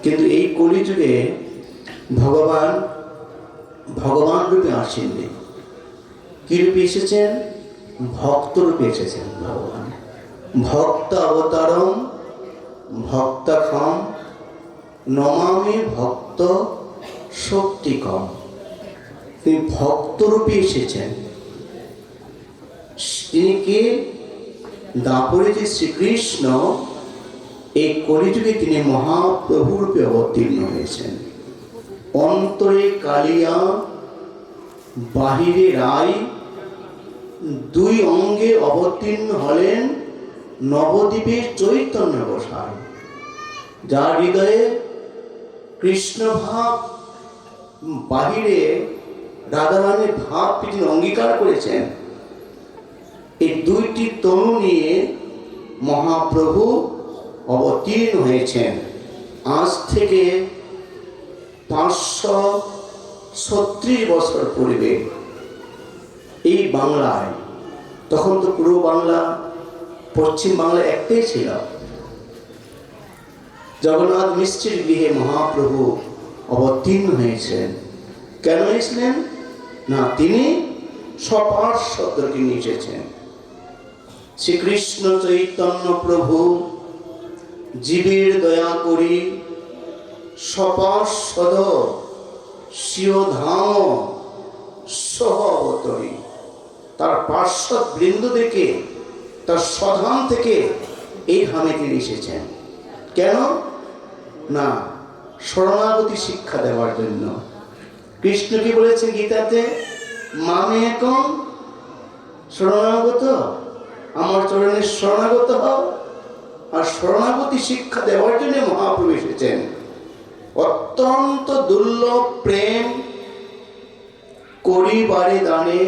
কিন্তু এই কলিযুগে ভগবান ভগবান রূপে আসেননি। কি রূপে এসেছেন? ভক্ত রূপে এসেছেন ভগবান। ভক্ত অবতারম ভক্তক্ষম নমামি ভক্ত শক্তিকম। তিনি ভক্ত রূপে এসেছেন। তিনি কে? দাপরে যে শ্রীকৃষ্ণ এই কলিযুগে তিনি মহাপ্রভু রূপে অবতীর্ণ হয়েছেন। অন্তরে কালিয়া বাহিরে রায়, দুই অঙ্গে অবতীর্ণ হলেন নবদ্বীপের চৈতন্য গোসাই। যার হৃদয়ে কৃষ্ণ ভাব, বাহিরে রাধারানীর ভাব তিনি অঙ্গীকার করেছেন। এই দুইটি তনু নিয়ে মহাপ্রভু অবতীর্ণ হয়েছেন। আজ থেকে 536 বছর পূর্বে এই বাংলায়, তখন তো পূর্ব বাংলা পশ্চিম বাংলা একটাই ছিল, জগন্নাথ মিশ্রের গৃহে মহাপ্রভু অবতীর্ণ হয়েছেন। কেন এসেছিলেন? না, তিনি সপার্শ্বদকে নিয়ে এসেছেন। শ্রীকৃষ্ণ চৈতন্য প্রভু জীবের দয়া করি সপার্শ্বদ স্বীয় ধাম সহ অবতরী। তার পার্শ্বদ বৃন্দ থেকে, তার স্বধাম থেকে এই ধামে তিনি এসেছেন। কেন? না, শরণাগতি শিক্ষা দেওয়ার জন্য। কৃষ্ণ কি বলেছেন গীতাতে? মামে একম শরণাগত, আমার চরণে শরণাগত হও। আর শরণাগতি শিক্ষা দেওয়ার জন্য মহাপ্রভু এসেছেন। অত্যন্ত দুর্লভ প্রেম করিবারে দানে,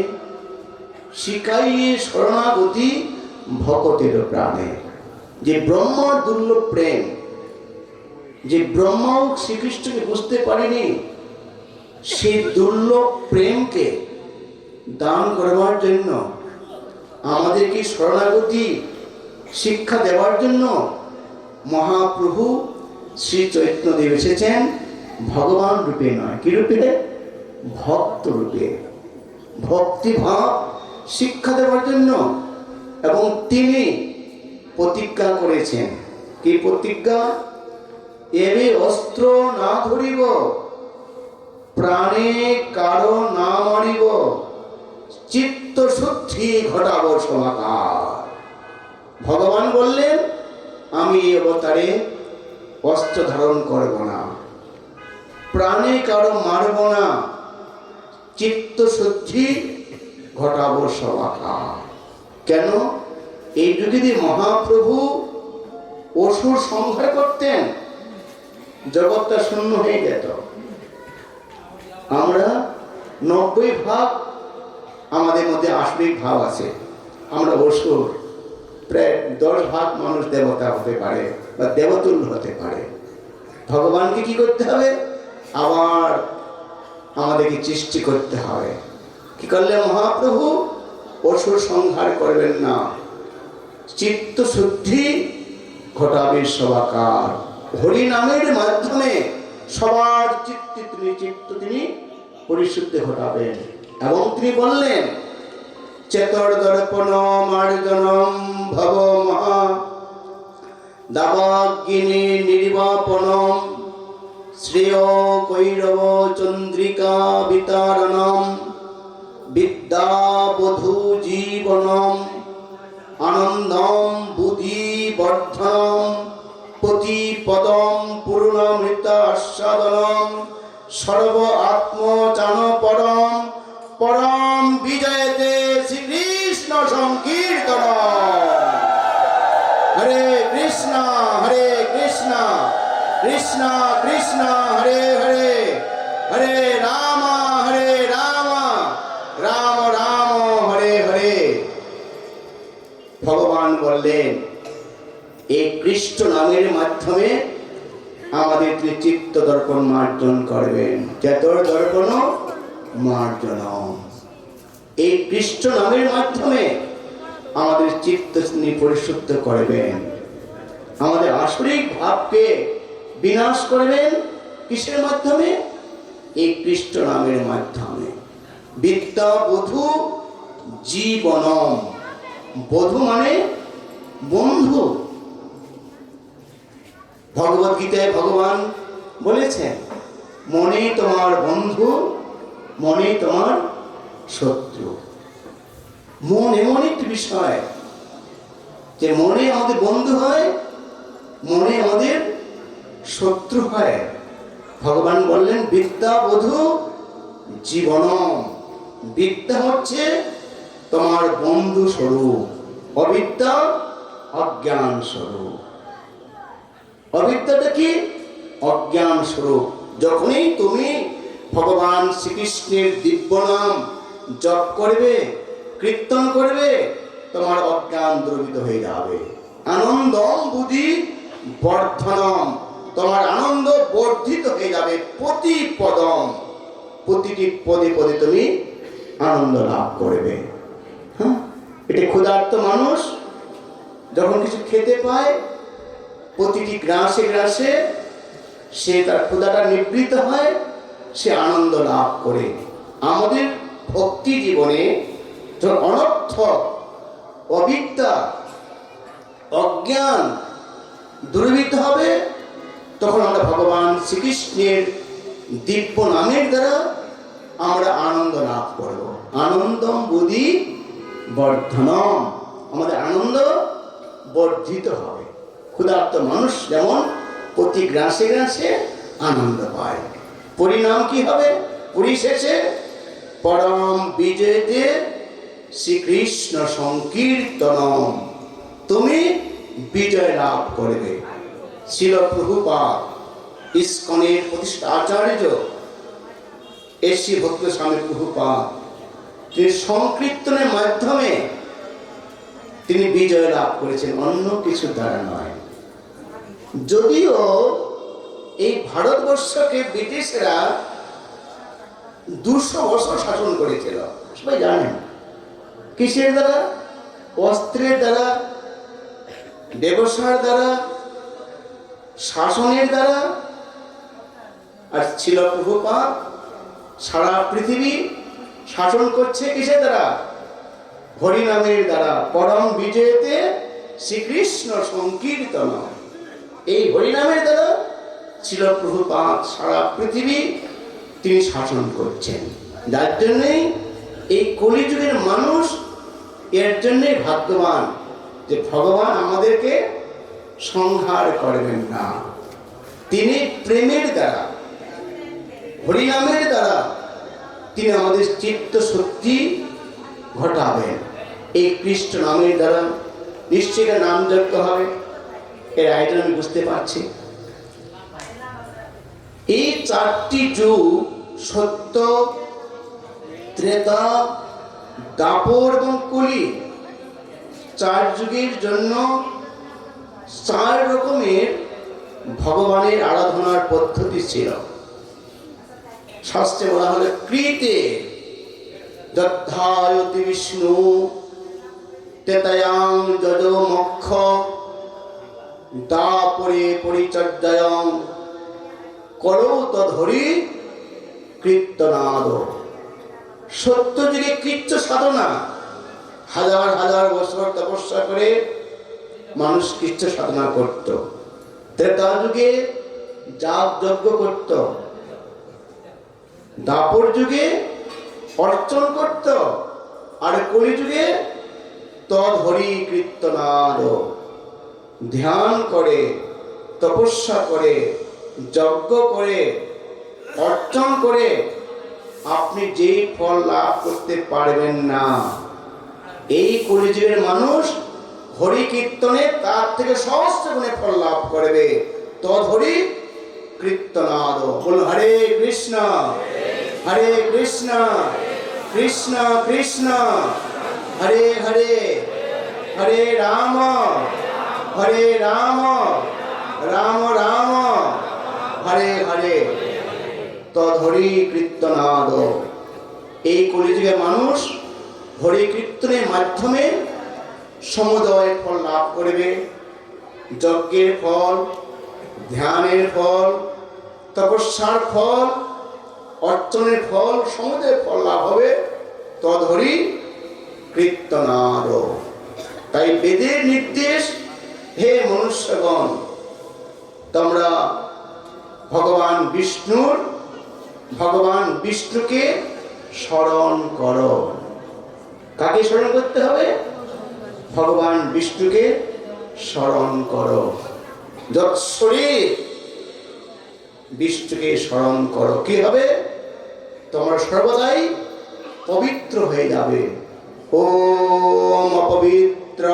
শিখাইয়ে শরণাগতি ভকতের প্রাণে। যে ব্রহ্মার দুর্লভ প্রেম, যে ব্রহ্মাও শ্রীকৃষ্ণকে বুঝতে পারেনি, সেই দুর্লভ প্রেমকে দান করবার জন্য, আমাদেরকে শরণাগতি শিক্ষা দেওয়ার জন্য মহাপ্রভু শ্রী চৈতন্যদেব এসেছেন। ভগবান রূপে নয়, কি রূপে? ভক্ত রূপে। ভক্তিভাব শিক্ষা দেওয়ার জন্য। এবং তিনি প্রতিজ্ঞা করেছেন। কি প্রতিজ্ঞা? এবে অস্ত্র না ধরিব, প্রাণে কারো না মারিব, চিত্ত শুদ্ধি ঘটাবো সমাকার। ভগবান বললেন, আমি এই অবতারে অস্ত্র ধারণ করব না, প্রাণে কারো মারব না, চিত্ত শুদ্ধি ঘটাবো সমাকার। কেন? এই যুগে যদি মহাপ্রভু অসুর সংহার করতেন, জগৎটা শূন্য হয়ে যেত। আমরা 90% আমাদের মধ্যে আসরিক ভাব আছে, আমরা অসুর। প্রায় 10% মানুষ দেবতা হতে পারে বা দেবতুল্য হতে পারে। ভগবানকে কি করতে হবে? আবার আমাদেরকে সৃষ্টি করতে হবে। কি করলে মহাপ্রভু অসুর সংহার করবেন না, চিত্ত শুদ্ধি ঘটাবে সবাকার। হরি নামের মাধ্যমে সবার চিত্ত তিনি পরিশুদ্ধি ঘটাবেন। এবং তিনি বললেন, চেতর দর্পণ মার্জনম ভব মহা দাবাগ্নি নির্বাপনম শ্রেয় কৈরব চন্দ্রিকা বিতারণম বিদ্যা বধূ জীবনম আনন্দম বুদ্ধি বর্ধনম প্রতিপদম পূর্ণমৃত আস্বাদনম সর্ব আত্মচান পরম পরম বিজয়তে শ্রীকৃষ্ণ সংকীর্তন। হরে কৃষ্ণ কৃষ্ণ কৃষ্ণ হরে হরে, হরে রাম রাম রাম হরে হরে। ভগবান বললেন, এই কৃষ্ণ নামের মাধ্যমে আমাদের চিত্ত দর্পণ মার্জন করবেন। চেতর দর্পণ মার্জন, এই কৃষ্ণ নামের মাধ্যমে আমাদের চিত্ত তিনি পরিশুদ্ধ করবেন। আমাদের আসরিক ভাবকে বিনাশ করবেন কিসের মাধ্যমে? এই কৃষ্ণ নামের মাধ্যমে। বিদ্যা বধূ জীবনম। বধূ মানে বন্ধু। ভগবত গীতায় ভগবান বলেছেন, মনে তোমার বন্ধু, মনে তোমার শত্রু। মন এমন একটি বিষয় যে মনে আমাদের বন্ধু হয়, মনে আমাদের শত্রু হয়। ভগবান বললেন বিদ্যা বধূ জীবনম। বিদ্যা হচ্ছে তোমার বন্ধু স্বরূপ, অবিদ্যা অজ্ঞান স্বরূপ। অবিদ্যাটা কি? অজ্ঞান স্বরূপ। যখনই তুমি ভগবান শ্রীকৃষ্ণের দিব্য নাম জপ করবে, কীর্তন করবে, তোমার অজ্ঞান দ্রবিত হয়ে যাবে। আনন্দম বুদ্ধি বর্ধনম। তোমার আনন্দ বর্ধিত হয়ে যাবে প্রতি পদম। প্রতিটি পদে পদে তুমি আনন্দ লাভ করবে। হ্যাঁ, এটা ক্ষুধার্ত মানুষ যখন কিছু খেতে পায়, প্রতিটি গ্রাসে গ্রাসে সে তার ক্ষুধাটা নিবৃত্ত হয়, সে আনন্দ লাভ করে। আমাদের ভক্তি জীবনে যখন অনর্থক, অবিদ্যা, অজ্ঞান দূরীভূত হবে, তখন আমরা ভগবান শ্রীকৃষ্ণের দিব্য নামের দ্বারা আমরা আনন্দ লাভ করব। আনন্দম বুদ্ধি বর্ধনম। আমাদের আনন্দ বর্ধিত হবে। ক্ষুধার্ত মানুষ যেমন প্রতি গ্রাসে গ্রাসে আনন্দ পায়, পরিণাম কি হবে? পরিশেষে পরম বিজয়তে শ্রীকৃষ্ণ সংকীর্তনম। তুমি বিজয় লাভ করবে। শ্রীল প্রভুপাদ, ইস্কনের প্রতিষ্ঠা আচার্য এসি ভক্ত স্বামী প্রভুপাদ, তিনি সংকীর্তনের মাধ্যমে তিনি বিজয় লাভ করেছেন, অন্য কিছু দ্বারা নয়। যদিও এই ভারতবর্ষকে ব্রিটিশরা 200 বছর শাসন করেছিল, সবাই জানেন। কিসের দ্বারা? অস্ত্রের দ্বারা, ব্যবসার দ্বারা, শাসনের দ্বারা। আর ছিল প্রভুপাদ সারা পৃথিবী শাসন করছে কিসের দ্বারা? হরিনামের দ্বারা। পরম বিজয়তে শ্রীকৃষ্ণ সংকীর্তন। এই হরিনামের দ্বারা ছিল প্রভুপাদ সারা পৃথিবী তিনি শাসন করছেন। যার জন্যই এই কলিযুগের মানুষ এর জন্যই ভাগ্যবান যে ভগবান আমাদেরকে সংহার করবেন না। তিনি প্রেমের দ্বারা, হরিনামের দ্বারা তিনি আমাদের চিত্ত শক্তি ঘটাবেন। এই কৃষ্ণ নামের দ্বারা নিশ্চয়ই নাম যজ্ঞ হবে, এর আয়োজন আমি বুঝতে পারছি। এই 4টি যুগ, সত্য, ত্রেতা, দাপর এবং কলি, 4 যুগের জন্য 4 রকমের ভগবানের আরাধনার পদ্ধতি ছিল। শাস্ত্রে বলা হলো কৃতে দধ্যায়তি বিষ্ণু তেতায়াং যজো মক্ষ দাপরে পরিচর্যায়ং করৌ তদ্ধরি কীর্তনাদ। সত্য যুগে কৃচ্ছ সাধনা, হাজার হাজার বছর তপস্যা করে মানুষ কৃচ্ছ সাধনা করত। ত্রেতা যুগে যাগ যজ্ঞ করত, দাপর যুগে অর্চন করত, আর কলি যুগে তদ্ধরি কীর্তনাদ। ধ্যান করে, তপস্যা করে, যজ্ঞ করে, অর্চন করে আপনি যেই ফল লাভ করতে পারবেন না, এই কলিযুগের মানুষ হরি কীর্তনে তার থেকে সহস্র গুণে ফল লাভ করবে। তদ্ধরি কীর্তনাদ। বলুন হরে কৃষ্ণ হরে কৃষ্ণ কৃষ্ণ কৃষ্ণ হরে হরে, হরে রাম হরে রাম রাম রাম হরে হরে। তদ্ধরি কীর্তনাদ। এই কলিযুগের মানুষ হরি কীর্তনের মাধ্যমে সমুদয় ফল লাভ করবে। যজ্ঞের ফল, ধ্যানের ফল, তপস্যার ফল, অর্চনের ফল, সমুদয় ফল লাভ হবে তদহরি কীর্তনার। তাই বেদের নির্দেশ, হে মনুষ্যগণ, তোমরা ভগবান বিষ্ণুকে স্মরণ করো। কাকে স্মরণ করতে হবে? ভগবান বিষ্ণুকে স্মরণ করো। যৎসরে বিষ্ণুকে স্মরণ করো, কি হবে? তোমরা সর্বদাই পবিত্র হয়ে যাবে। ওম অপবিত্র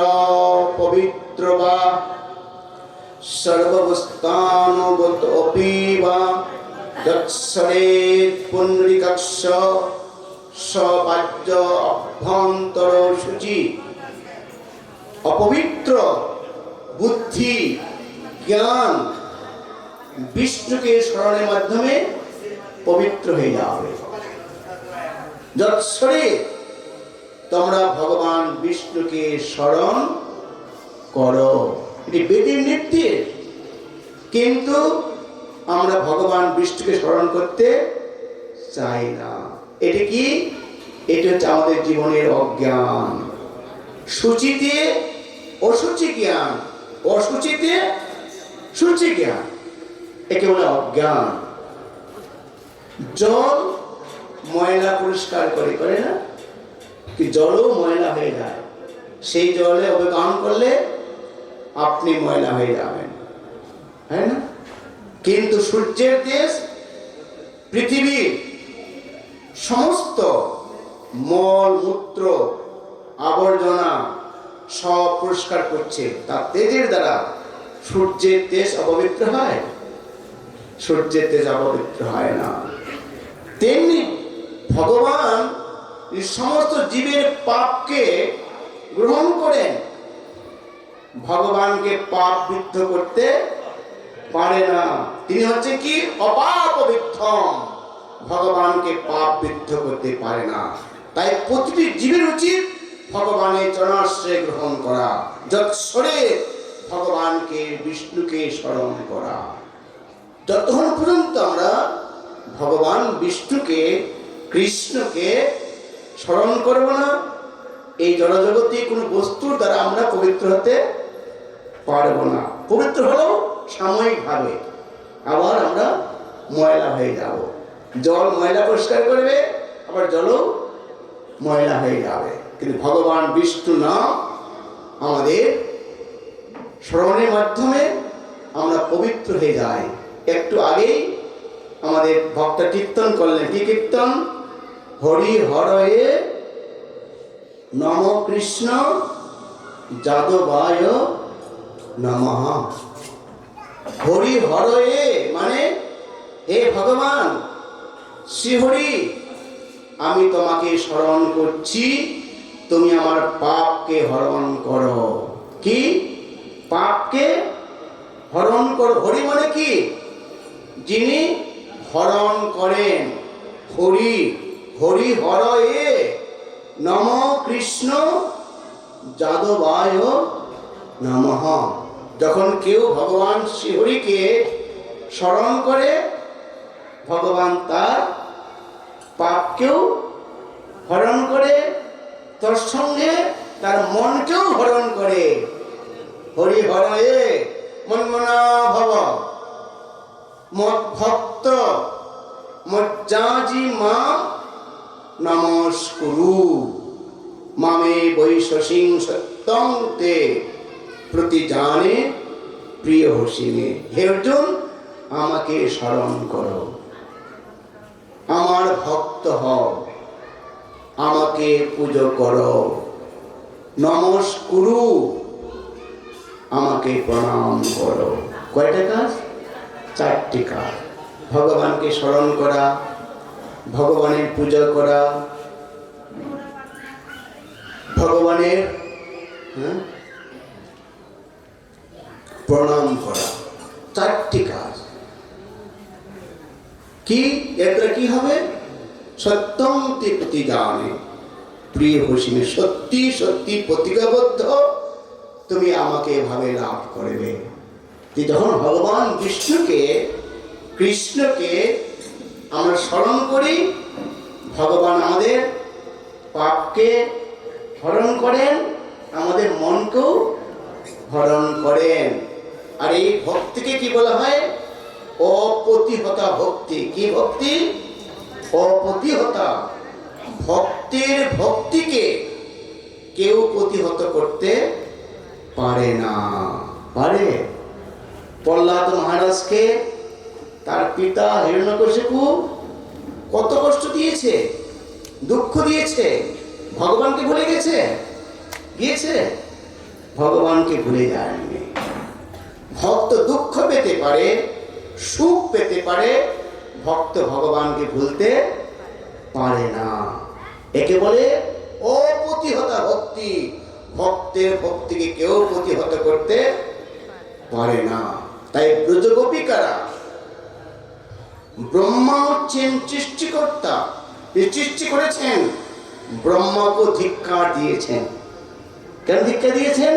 পবিত্র বা সর্ববস্থানুগতোপি বা যৎসরে পুণ্ডরীকাক্ষ সবাজ্য অভ্যন্তর শুচি। অপবিত্র বুদ্ধি জ্ঞান বিষ্ণুকে স্মরণের মাধ্যমে পবিত্র হয়ে যাবে। যৎসরে তোমরা ভগবান বিষ্ণুকে স্মরণ করো, এটি বেদের নির্দেশ। কিন্তু আমরা ভগবান বিষ্ণুকে স্মরণ করতে চাই না। এটি কি? এটি হচ্ছে আমাদের জীবনের অজ্ঞান। সূচিতে অসুচি জ্ঞান, অসুচিতে সূচি জ্ঞান, একে বলে অজ্ঞান। জল ময়লা পরিষ্কার করে না? কি জলও ময়লা হয়ে যায়। সেই জলে অবগাহন করলে আপনি ময়লা হয়ে যাবেন, তাই না? কিন্তু সূর্যের তেজ পৃথিবীর সমস্ত মল মূত্র আবর্জনা সব পরিষ্কার করছে। তার তেজের দ্বারা সূর্যের তেজ অপবিত্র হয়? সূর্যের তেজ অপবিত্র হয় না। তেমনি ভগবান সমস্ত জীবের পাপকে গ্রহণ করেন। ভগবানকে পাপ বিদ্ধ করতে পারে না। তিনি হচ্ছে কি? অপাপবিদ্ধম। ভগবানকে পাপ বিদ্ধ করতে পারে না। তাই প্রতিটি জীবের উচিত ভগবানের চরণাশ্রয় গ্রহণ করা, যৎসরে ভগবানকে বিষ্ণুকে স্মরণ করা। যতক্ষণ পর্যন্ত আমরা ভগবান বিষ্ণুকে কৃষ্ণকে স্মরণ করব না, এই জড়জগতে কোনো বস্তুর দ্বারা আমরা পবিত্র হতে পারব না। পবিত্র হলেও সাময়িকভাবে, আবার আমরা ময়লা হয়ে যাব। জল ময়লা পরিষ্কার করবে, আবার জলও ময়লা হয়ে যাবে। কিন্তু ভগবান বিষ্ণু নাম আমাদের স্মরণের মাধ্যমে আমরা পবিত্র হয়ে যাই। একটু আগেই আমাদের ভক্ত কীর্তন করলেন। কি কীর্তন? হরি হরয়ে নম কৃষ্ণ যাদবায় নমঃ। হরি হরয়ে মানে হে ভগবান শ্রীহরি, আমি তোমাকে স্মরণ করছি, তুমি আমার পাপকে হরণ করো। কি? পাপকে হরণ করো। হরি মানে কি? যিনি হরণ করেন। হরি হরি হরয়ে নম কৃষ্ণ যাদবায় নমঃ। যখন কেউ ভগবান শ্রীহরিকে স্মরণ করে, ভগবান তার পাপকেও হরণ করে, তার সঙ্গে তার মনকেও হরণ করে। হরি হরয়ে মন্মনা ভব মদ ভক্ত মজ্জাজি মা নমস্কুরু মামে বৈশসিং সত্যং তে প্রতি জানে প্রিয় হসিনে। হে অর্জুন, আমাকে স্মরণ করো, আমার ভক্ত হও, আমাকে পুজো করো, নমস্কুরু, আমাকে প্রণাম করো। কয়টা কাজ? চারটি কাজ। ভগবানকে স্মরণ করা, ভগবানের পূজা করা, ভগবানের প্রণাম করা, চারটি কাজ। কি? এটা কি হবে? সত্যং তে প্রতিজানে প্রিয় হসিনে। সত্যি সত্যি প্রতিজ্ঞাবদ্ধ তুমি আমাকে এভাবে লাভ করবে। যখন ভগবান বিষ্ণুকে কৃষ্ণকে আমরা স্মরণ করি, ভগবান আমাদের পাপকে হরণ করেন, আমাদের মনকেও হরণ করেন। আর এই ভক্তিকে কি বলা হয়? অপ্রতিহতা ভক্তি। কি ভক্তি? অপ্রতিহতা। ভক্তের ভক্তিকে কেউ প্রতিহত করতে পারে না। পারে? প্রহ্লাদ মহারাজকে তার পিতা হিরণ্যকশিপু কত কষ্ট দিয়েছে, দুঃখ দিয়েছে, ভগবানকে ভুলে গিয়েছে? ভগবানকে ভুলে যায়নি। ভক্ত দুঃখ পেতে পারে, সুখ পেতে পারে, ভক্ত ভগবানকে ভুলতে পারে না। একে বলে অপ্রতিহতা ভক্তি। ভক্তের ভক্তিকে কেউ প্রতিহত করতে পারে না। তাই ব্রজগোপিকারা, ব্রহ্মা হচ্ছেন সৃষ্টিকর্তা, সৃষ্টি করেছেন, ব্রহ্মাকে ধিক্কার দিয়েছেন। কেন ধিক্কার দিয়েছেন?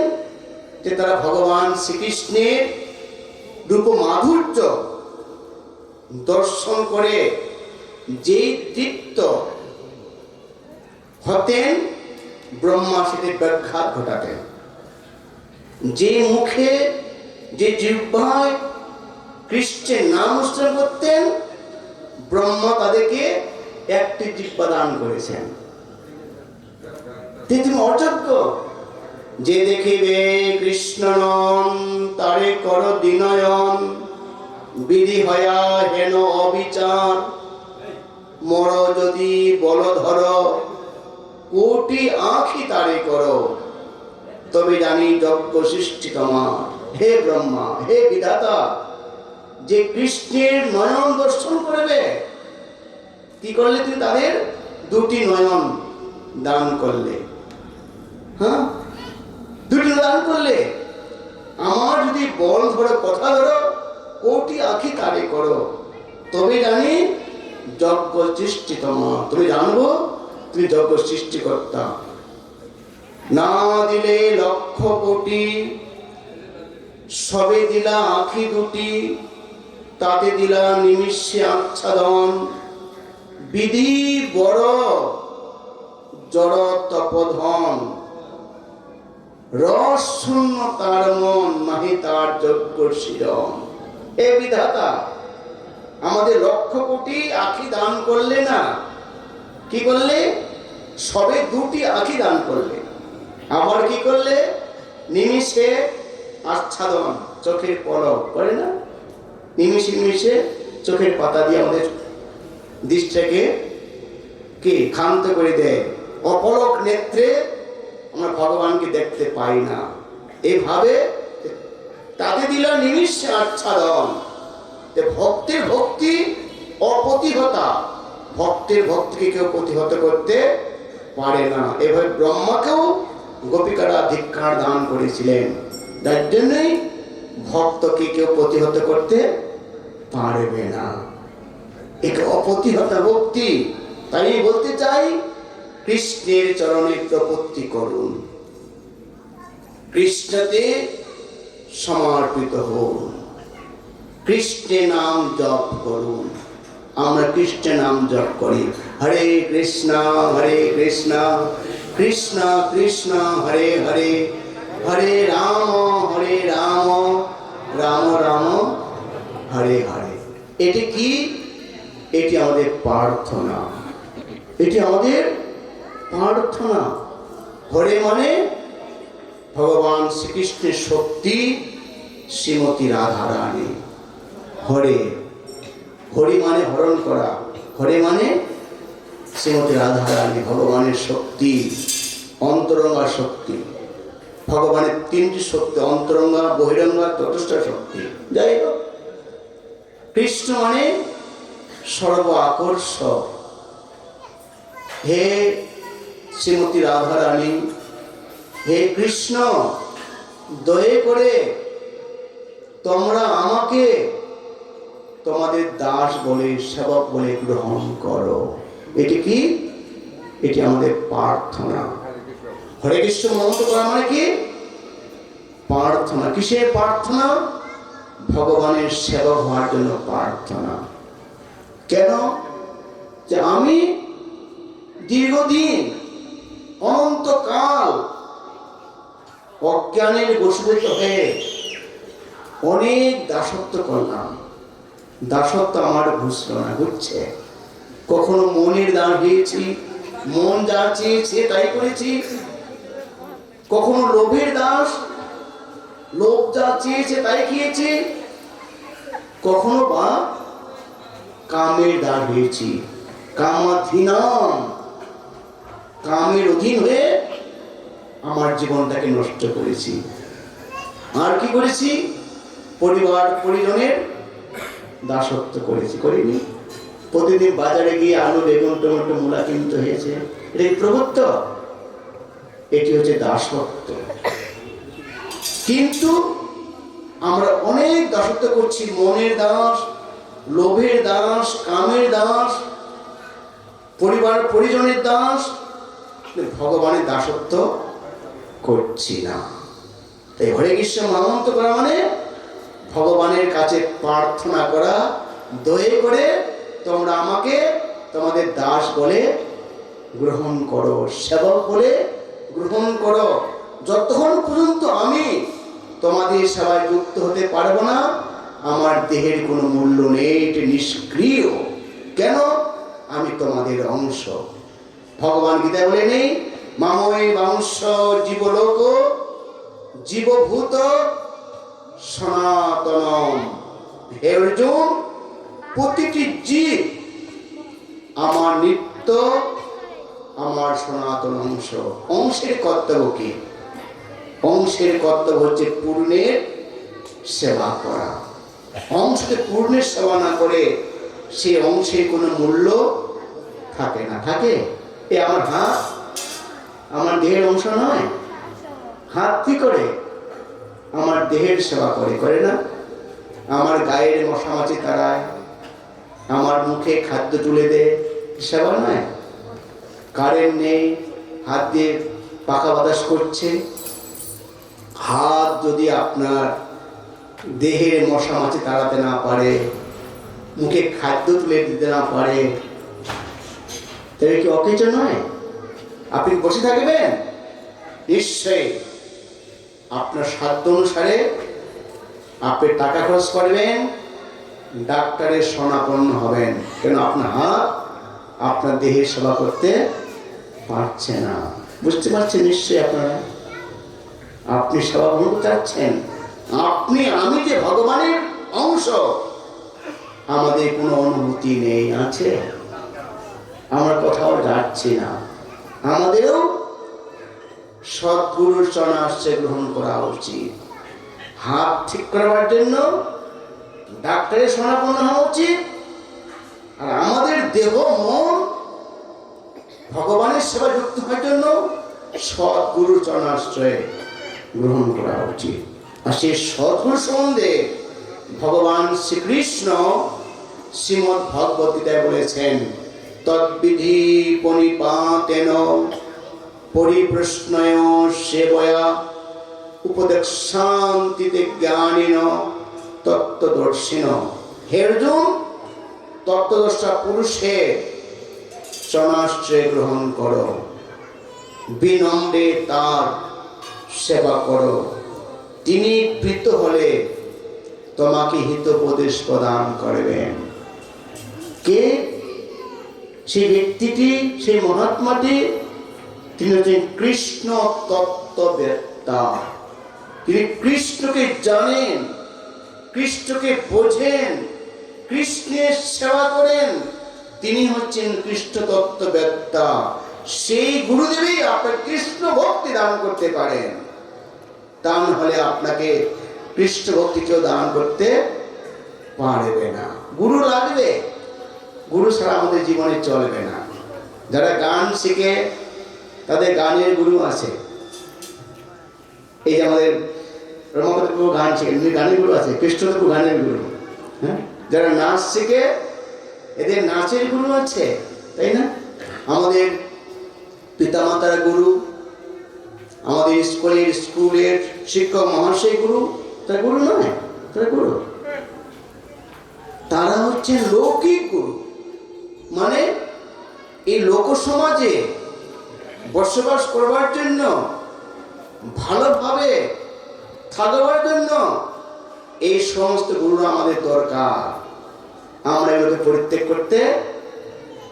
যে তারা ভগবান শ্রীকৃষ্ণের রূপ মাধুর্য দর্শন করে যেই তৃপ্ত হতেন, ব্রহ্মা সেটি ব্যাঘাত ঘটাতেন। যে মুখে, যে জিহ্বায় কৃষ্ণের নাম উচ্চারণ করতেন, ব্রহ্মা তাদেরকে একটি জিহ্বা দান করেছেন। তুমি অযোগ্য। যে দেখিবে কৃষ্ণ নন, তারে কর দিনয়ন, বিধি হয়া হেন অবিচার, মর যদি বল ধর, কোটি আঁখি তারে করো, তবে জানি যজ্ঞ সৃষ্টি তোমার। হে ব্রহ্মা, হে বিধাতা, যে কৃষ্ণের নয়ন দর্শন করবে, কি করলে? তুমি তাদের দুটি নয়ন দান করলে। হ্যাঁ, দুটি দান করলে। আমার যদি বল ধরো, কথা ধরো, কোটি আঁখি তারে করো, তবে জানি যজ্ঞ সৃষ্টি তোমার। তুমি জানবো তুমি যজ্ঞ সৃষ্টিকর্তা। না দিলে লক্ষ কোটি, সবে দিলা আঁখি দুটি, তাতে দিলা নিমিষে আচ্ছাদন, বিধি বড় জড় তপধন, রস শূন্য তার মন, নাহি তার যজ্ঞ সৃজন। এ বিধাতা, আমাদের লক্ষ কোটি আঁখি দান করলে না, কি করলে? সবে দুটি আঁখি দান করলে। আবার কি করলে? নিমিষে আচ্ছাদন, চোখের পলক করে না, নিমিষে নিমিষে চোখের পাতা দিয়ে আমাদের দৃষ্টিকে কি ক্ষান্ত করে দেয়। অপলক নেত্রে আমরা ভগবানকে দেখতে পাই না। এইভাবে তাতে দিল নিমিষে আচ্ছাদন। ভক্তের ভক্তি অপ্রতিহতা। ভক্তের ভক্তিকে কেউ প্রতিহত করতে পারে না। এভাবে ব্রহ্মাকেও গোপিকারা ধিক্কার দান করেছিলেন। যার জন্যই ভক্তকে কেউ প্রতিহত করতে পারবে না। একে অপ্রতিহতা ভক্তি। তাই বলতে চাই, কৃষ্ণের চরণে প্রপত্তি করুন, কৃষ্ণতে সমর্পিত হন, কৃষ্ণের নাম জপ করুন। আমরা কৃষ্ণের নাম জপ করি, হরে কৃষ্ণ কৃষ্ণ কৃষ্ণ হরে হরে, হরে রাম রাম রাম হরে হরে। এটি কি? এটি আমাদের প্রার্থনা। এটি আমাদের প্রার্থনা। হরে মানে ভগবান শ্রীকৃষ্ণের শক্তি, শ্রীমতী রাধা রানী। হরে, হরি মানে হরণ করা, হরে মানে শ্রীমতী রাধা রানী, ভগবানের শক্তি, অন্তরঙ্গা শক্তি। ভগবানের তিনটি শক্তি, অন্তরঙ্গা, বহিরঙ্গা, তটস্থ শক্তি। যাই হোক, কৃষ্ণ মানে সর্ব আকর্ষক। হে শ্রীমতী রাধা রানী, হে কৃষ্ণ, দয়া করে তোমরা আমাকে তোমাদের দাস বলে, সেবক বলে গ্রহণ করো। এটি কি? এটি আমাদের প্রার্থনা। হরে কৃষ্ণ মন্ত্র করা মানে কি? প্রার্থনা। কিসের প্রার্থনা? ভগবানের সেবক হওয়ার জন্য প্রার্থনা। কেন? যে আমি দীর্ঘদিন অনন্তকাল অজ্ঞানের বশীভূত হয়ে অনেক দাসত্ব করলাম। দাসত্ব আমার ঘুষল না, ঘুরছে। কখনো মনের দাস হয়েছি, মন যা চেয়েছে তাই করেছি। কখনো লোভের দাস, লোভ যা চেয়েছে তাই খেয়েছি। কখনো বা কামের দাস হয়েছি, কামাধীনাম, কামের অধীন হয়ে আমার জীবনটাকে নষ্ট করেছি। আর কি করেছি? পরিবার পরিজনের দাসত্ব করেছি, করিনি? প্রতিদিন বাজারে গিয়ে আলু, বেগুন, টমেটো, মূলা কিনতে হয়েছে। এটা কি প্রভুত্ব? এটি হচ্ছে দাসত্ব। কিন্তু আমরা অনেক দাসত্ব করছি, মনের দাস, লোভের দাস, কামের দাস, পরিবার পরিজনের দাস, ভগবানের দাসত্ব করছি না। তাই হরে কৃষ্ণ মহামন্ত্র করা মানে ভগবানের কাছে প্রার্থনা করা, দয়া করে তোমরা আমাকে তোমাদের দাস বলে গ্রহণ করো, সেবক বলে গ্রহণ করো। যতক্ষণ পর্যন্ত আমি তোমাদের সেবায় যুক্ত হতে পারবো না, আমার দেহের কোনো মূল্য নেই, এটি নিষ্ক্রিয়। কেন? আমি তোমাদের অংশ। ভগবান গীতায় বলে নেই, মাময় বাংশ জীবলোক জীবভূত সনাতনম। হে অর্জুন, প্রতিটি জীব আমার নিত্য, আমার সনাতন অংশ। অংশের কর্তব্য কি? অংশের কর্তব্য হচ্ছে পূর্ণের সেবা করা। অংশকে পূর্ণের সেবা না করে সে অংশের কোনো মূল্য থাকে না। থাকে? এ আমার হাত আমার দেহের অংশ নয়? হাত কি করে? আমার দেহের সেবা করে, করে না? আমার গায়ের মশামাছি তাড়ায়, আমার মুখে খাদ্য তুলে দেয়, সেবা নয়? কারেন্ট নেই, হাত দিয়ে পাকা বাতাস করছে। হাত যদি আপনার দেহের মশামাছি তাড়াতে না পারে, মুখে খাদ্য তুলে দিতে না পারে, তাহলে কি অকেজ নয়? আপনি বসে থাকবেন? নিশ্চয়ই আপনার সাধ্য অনুসারে আপনি টাকা খরচ করবেন, ডাক্তারের শরণাপন্ন হবেন। কেন? আপনার হাত আপনার দেহের সেবা করতে পারছে না। বুঝতে পারছেন নিশ্চয়ই আপনারা? আপনি সেবা গ্রহণ চাচ্ছেন। আপনি আমি যে ভগবানের অংশ, আমাদের কোনো অনুভূতি নেই। আছে? আমরা কোথাও যাচ্ছি না। আমাদেরও সদ্গুরুর চরণাশ্রয় গ্রহণ করা উচিত। হাত ঠিক করার জন্য ডাক্তারের শরণাপন্ন হওয়া উচিত। আর আমাদের দেহ মন ভগবানের সেবা যুক্ত হওয়ার জন্য সদ্গুরুর চরণাশ্রয় গ্রহণ করা উচিত। আর সেই সদ্গুরু সম্বন্ধে ভগবান শ্রীকৃষ্ণ শ্রীমদ্ ভগবত গীতায় বলেছেন, তদ্বিধি পরিপাতেন পরিপ্রশ্নয় সেবয়া উপদেশান্তিতে জ্ঞানীন তত্ত্বদর্শিন। হে অর্জুন, তত্ত্বদর্শা পুরুষের চরণাশ্রয় গ্রহণ করো, বিনম্রে তার সেবা করো। তিনি প্রীত হলে তোমাকে হিতোপদেশ প্রদান করবেন। কে সেই ব্যক্তিটি? সেই মহাত্মাটি তিনি হচ্ছেন কৃষ্ণ তত্ত্ববেত্তা। তিনি কৃষ্ণকে জানেন, কৃষ্ণকে বোঝেন, কৃষ্ণের সেবা করেন। তিনি হচ্ছেন কৃষ্ণ তত্ত্ববেত্তা। সেই গুরুদেবই আপনার কৃষ্ণ ভক্তি দান করতে পারেন। তা না হলে আপনাকে কৃষ্ণ ভক্তি কেউ দান করতে পারবে না। গুরু লাগবে, গুরু ছাড়া আমাদের জীবনে চলবে না। যারা গান শিখে তাদের গানের গুরু আছে। এই যে আমাদের রমাপতি প্রভু গান শিখেন, গানের গুরু আছে। কৃষ্ণদেব গানের গুরু। হ্যাঁ, যারা নাচ শিখে এদের নাচের গুরু আছে, তাই না? আমাদের পিতামাতারা গুরু, আমাদের স্কুলের শিক্ষক মহাশয় গুরু। তারা গুরু নয়? তারা গুরু। হচ্ছেন লৌকিক গুরু, মানে এই লোক সমাজে বসবাস করবার জন্য, ভালোভাবে থাকবার জন্য এই সমস্ত গুরুরা আমাদের দরকার। আমরা এগুলোকে পরিত্যাগ করতে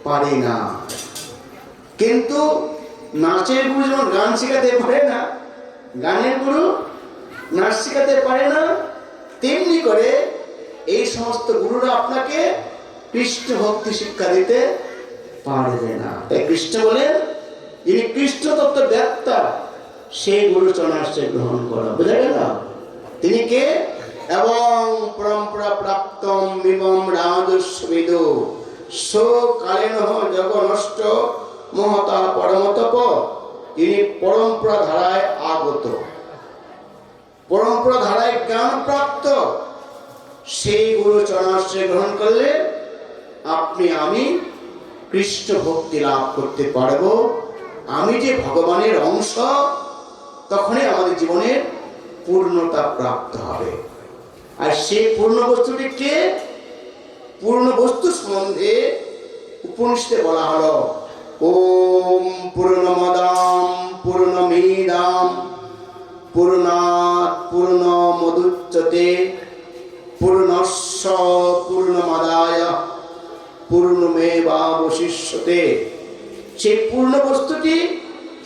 পারি না। কিন্তু নাচের গুরু যেমন গান শেখাতে পারে না, গানের গুরু নাচ শেখাতে পারে না, তেমনি করে এই সমস্ত গুরুরা আপনাকে কৃষ্ণ ভক্তি শিক্ষা দিতে পারবে না। তাই কৃষ্ণ বলেন, যিনি কৃষ্ণ তত্ত্ব ব্যাক্তা সেই গুরু চরণাশ্রয় গ্রহণ করা। বোঝা গেল? তিনি কে? এবং পরম্পরা প্রাপ্তম বিমম রাজস্বিদ সো কালেন জগনষ্ট মহতা পরমতপ। তিনি পরম্পরা ধারায় আগত, পরম্পরা ধারায় জ্ঞান প্রাপ্ত। সেই গুরু চরণাশ্রয় গ্রহণ করলে আপনি আমি কৃষ্ণ ভক্তি লাভ করতে পারব। আমি যে ভগবানের অংশ, তখনই আমাদের জীবনের পূর্ণতা প্রাপ্ত হবে। আর সেই পূর্ণ বস্তুটি কে? পূর্ণ বস্তু সম্বন্ধে উপনিষদে বলা হলো, ওম পূর্ণমদাম পূর্ণমিদাম পূর্ণাৎ পূর্ণমুদচ্যতে পূর্ণস্য পূর্ণমাদায় পূর্ণমেবাবশিষ্যতে। সেই পূর্ণ বস্তুটি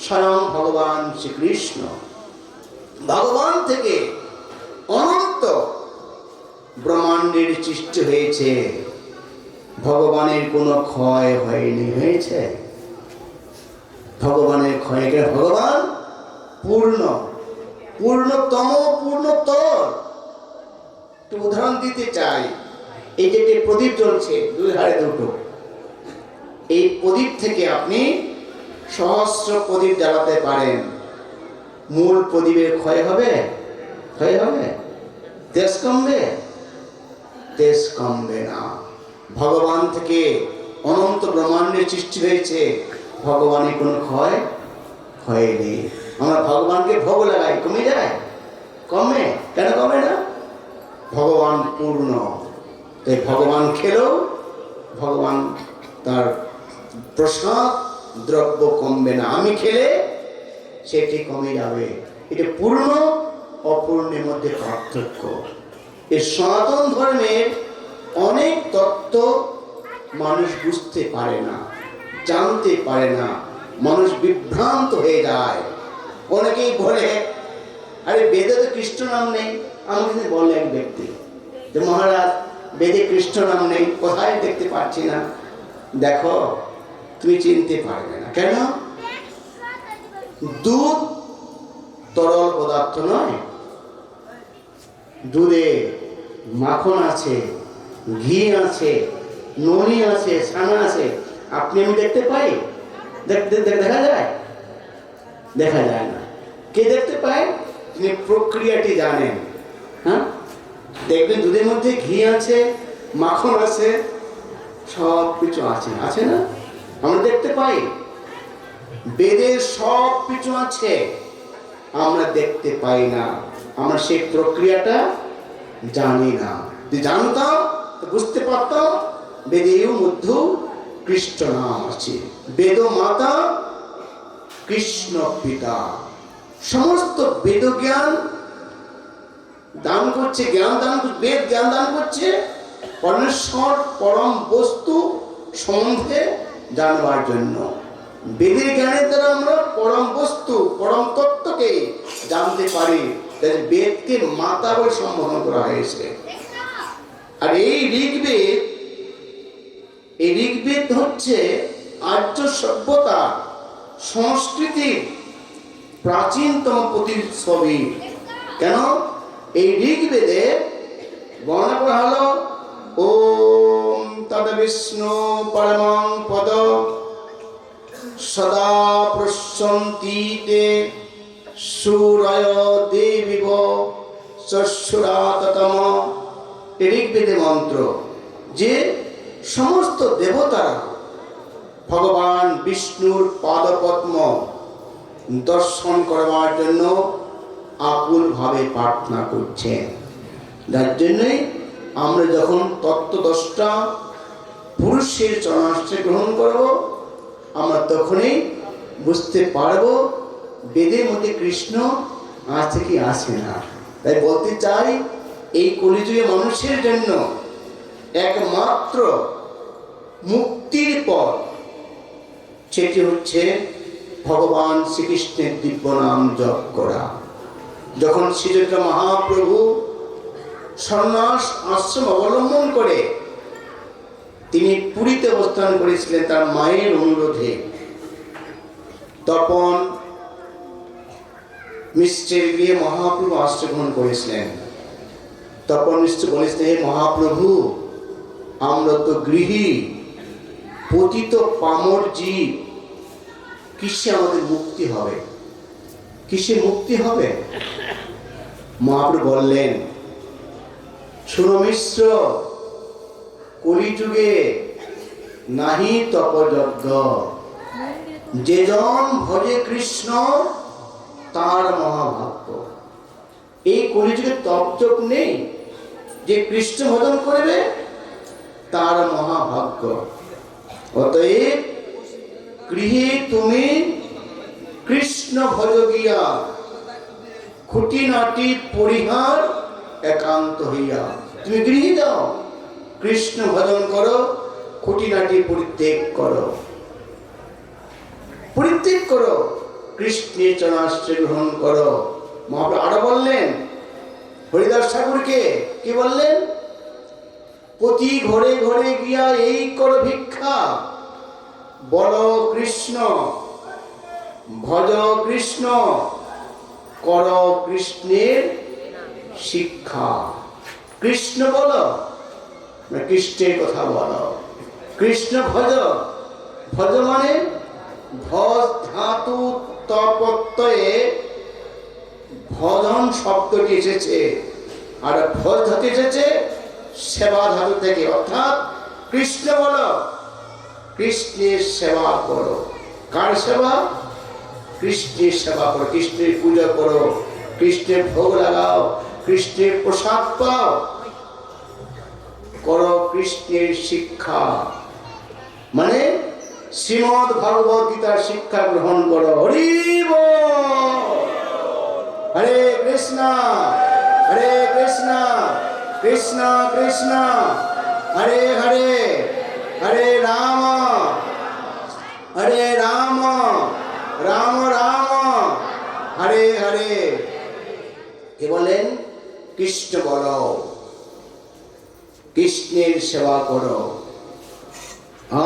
স্বয়ং ভগবান শ্রীকৃষ্ণ। ভগবান থেকে অনন্ত ব্রহ্মাণ্ডের সৃষ্টি হয়েছে, ভগবানের কোনো ক্ষয় হয়নি। হয়েছে? ভগবানের ক্ষয়? ভগবান পূর্ণ, পূর্ণতম, পূর্ণতর। একটু উদাহরণ দিতে চাই। এই যে প্রদীপ জ্বলছে, দুই ধারে দুটো, এই প্রদীপ থেকে আপনি সহস্র প্রদীপ জ্বালাতে পারেন, মূল প্রদীপের ক্ষয় হবে? ক্ষয় হবে? তেজ কমবে? তেজ কমবে না। ভগবান থেকে অনন্ত ব্রহ্মাণ্ডের সৃষ্টি হয়েছে, ভগবানের কোনো ক্ষয় হয়নি। আমরা ভগবানকে ভোগ লাগাই, কমে যায়? কমে? কেন কমে না? ভগবান পূর্ণ। তাই ভগবান খেলেও ভগবান তার প্রসাদ দ্রব্য কমবে না। আমি খেলে সেটি কমে যাবে। এটা পূর্ণ অপূর্ণের মধ্যে পার্থক্য। এই সনাতন ধর্মের অনেক তত্ত্ব মানুষ বুঝতে পারে না, জানতে পারে না, মানুষ বিভ্রান্ত হয়ে যায়। অনেকেই বলে, আরে বেদে তো কৃষ্ণ নাম নেই। আমাকে বলে এক ব্যক্তি যে, মহারাজ বেদে কৃষ্ণ নাম নেই, কোথায় দেখতে পাচ্ছি না। দেখো, তুমি চিনতে পারবে না। কেন? দুধ তরল পদার্থ নয়, দুধে মাখন আছে, ঘি আছে, ননি আছে, ছানা আছে। আপনি আমি দেখতে পাই? দেখা যায়? দেখা যায় না। কে দেখতে পায়? তিনি প্রক্রিয়াটি জানেন। হ্যাঁ, দেখবেন দুধের মধ্যে ঘি আছে, মাখন আছে, সব কিছু আছে, আছে না? আমরা দেখতে পাই। বেদের সব কিছু আছে, আমরা দেখতে পাই না। আমরা সেই প্রক্রিয়াটা জানি না। যদি জানতাম তো বুঝতে পারতাম বেদেও মধ্য কৃষ্ণ নাম আছে। বেদ মাতা, কৃষ্ণ পিতা। সমস্ত বেদ জ্ঞান দান করছে, জ্ঞান দান করছে, বেদ জ্ঞান দান করছে পরমেশ্বর পরম বস্তু সম্বন্ধে জানবার জন্য। বেদের জ্ঞানের দ্বারা আমরা পরম বস্তু, পরম তত্ত্বকে জানতে পারি। বেদকে মাতা বলে সম্বোধন করা হয়েছে। আর এই ঋগ্বেদ, এই ঋগ্বেদ হচ্ছে আর্য সভ্যতা সংস্কৃতির প্রাচীনতম প্রতিচ্ছবি। কেন? এই ঋগ্বেদে বর্ণনা করা হলো, ওম তদ বিষ্ণু পরমং পদ সদা প্রসন্তি তে সুরয় দেবিব চক্ষুরাততম। ঋগ্বেদে মন্ত্র যে সমস্ত দেবতারা ভগবান বিষ্ণুর পাদপদ্ম দর্শন করবার জন্য আকুল ভাবে প্রার্থনা করছেন। যার জন্যই আমরা যখন তত্ত্বদষ্টা পুরুষের চরণাশ্রয় গ্রহণ করব, আমরা তখনই বুঝতে পারবো বেদের মধ্যে কৃষ্ণ আছে কি আছে না। তাই বলতে চাই, এই কলিযুগে মানুষের জন্য একমাত্র মুক্তির পথ, সেটি হচ্ছে ভগবান শ্রীকৃষ্ণের দিব্য নাম জপ করা। যখন শ্রীযুক্ত মহাপ্রভু সন্ন্যাস আশ্রম অবলম্বন করে তিনি পুরীতে অবস্থান করেছিলেন তার মায়ের অনুরোধে, তখন মিশ্রের গিয়ে মহাপ্রভু আশ্রয় গ্রহণ করেছিলেন। তখন মিশ্র বলেছিলেন, হে মহাপ্রভু, আমরা তো গৃহী, পতিত পামর জীব, কিসে আমাদের মুক্তি হবে? কিসে মুক্তি হবে? মহাপ্রভু বললেন, শুনো মিশ্র, কলিযুগে নাহি তপযজ্ঞ, যেজন ভজে কৃষ্ণ তার মহাভাগ্য। এই কলিযুগে তপযোগ নেই, যে কৃষ্ণ ভজন করবে তার মহাভাগ্য। অতএব গৃহে তুমি কৃষ্ণ ভজ গিয়া, খুঁটিনাটি পরিহার একান্ত হইয়া। তুমি গৃহে যাও, কৃষ্ণ ভজন করো, খুঁটিনাটি পরিত্যাগ করো, পরিত্যাগ করো, কৃষ্ণের চরণাশ্রয় গ্রহণ করো। মহাপ্রভু আরো বললেন, হরিদাস ঠাকুরকে কি বললেন? প্রতি ঘরে ঘরে গিয়া এই করো ভিক্ষা, বলো কৃষ্ণ, ভজ কৃষ্ণ, কর কৃষ্ণের শিক্ষা। কৃষ্ণ বলো, কৃষ্ণের কথা বলো, কৃষ্ণ ভজ। ভজ মানে ভজ ধাতু তপত্যয়ে ভজন শব্দটি এসেছে, আর ভজ ধাতু এসেছে সেবা ধাতু থেকে, অর্থাৎ কৃষ্ণ বলো, কৃষ্ণের সেবা করো। কার সেবা? কৃষ্ণের সেবা করো, কৃষ্ণের পূজা করো, কৃষ্ণের ভোগ লাগাও, কৃষ্ণের প্রসাদ পাও, করো কৃষ্ণের শিক্ষা, মানে শ্রীমদ্ ভাগবত গীতার শিক্ষা গ্রহণ করো। হরি বল। হরে কৃষ্ণ হরে কৃষ্ণ কৃষ্ণ কৃষ্ণ হরে হরে, হরে রাম রাম রাম হরে হরে। কে বলেন? কৃষ্ণ বলো, কৃষ্ণের সেবা করো,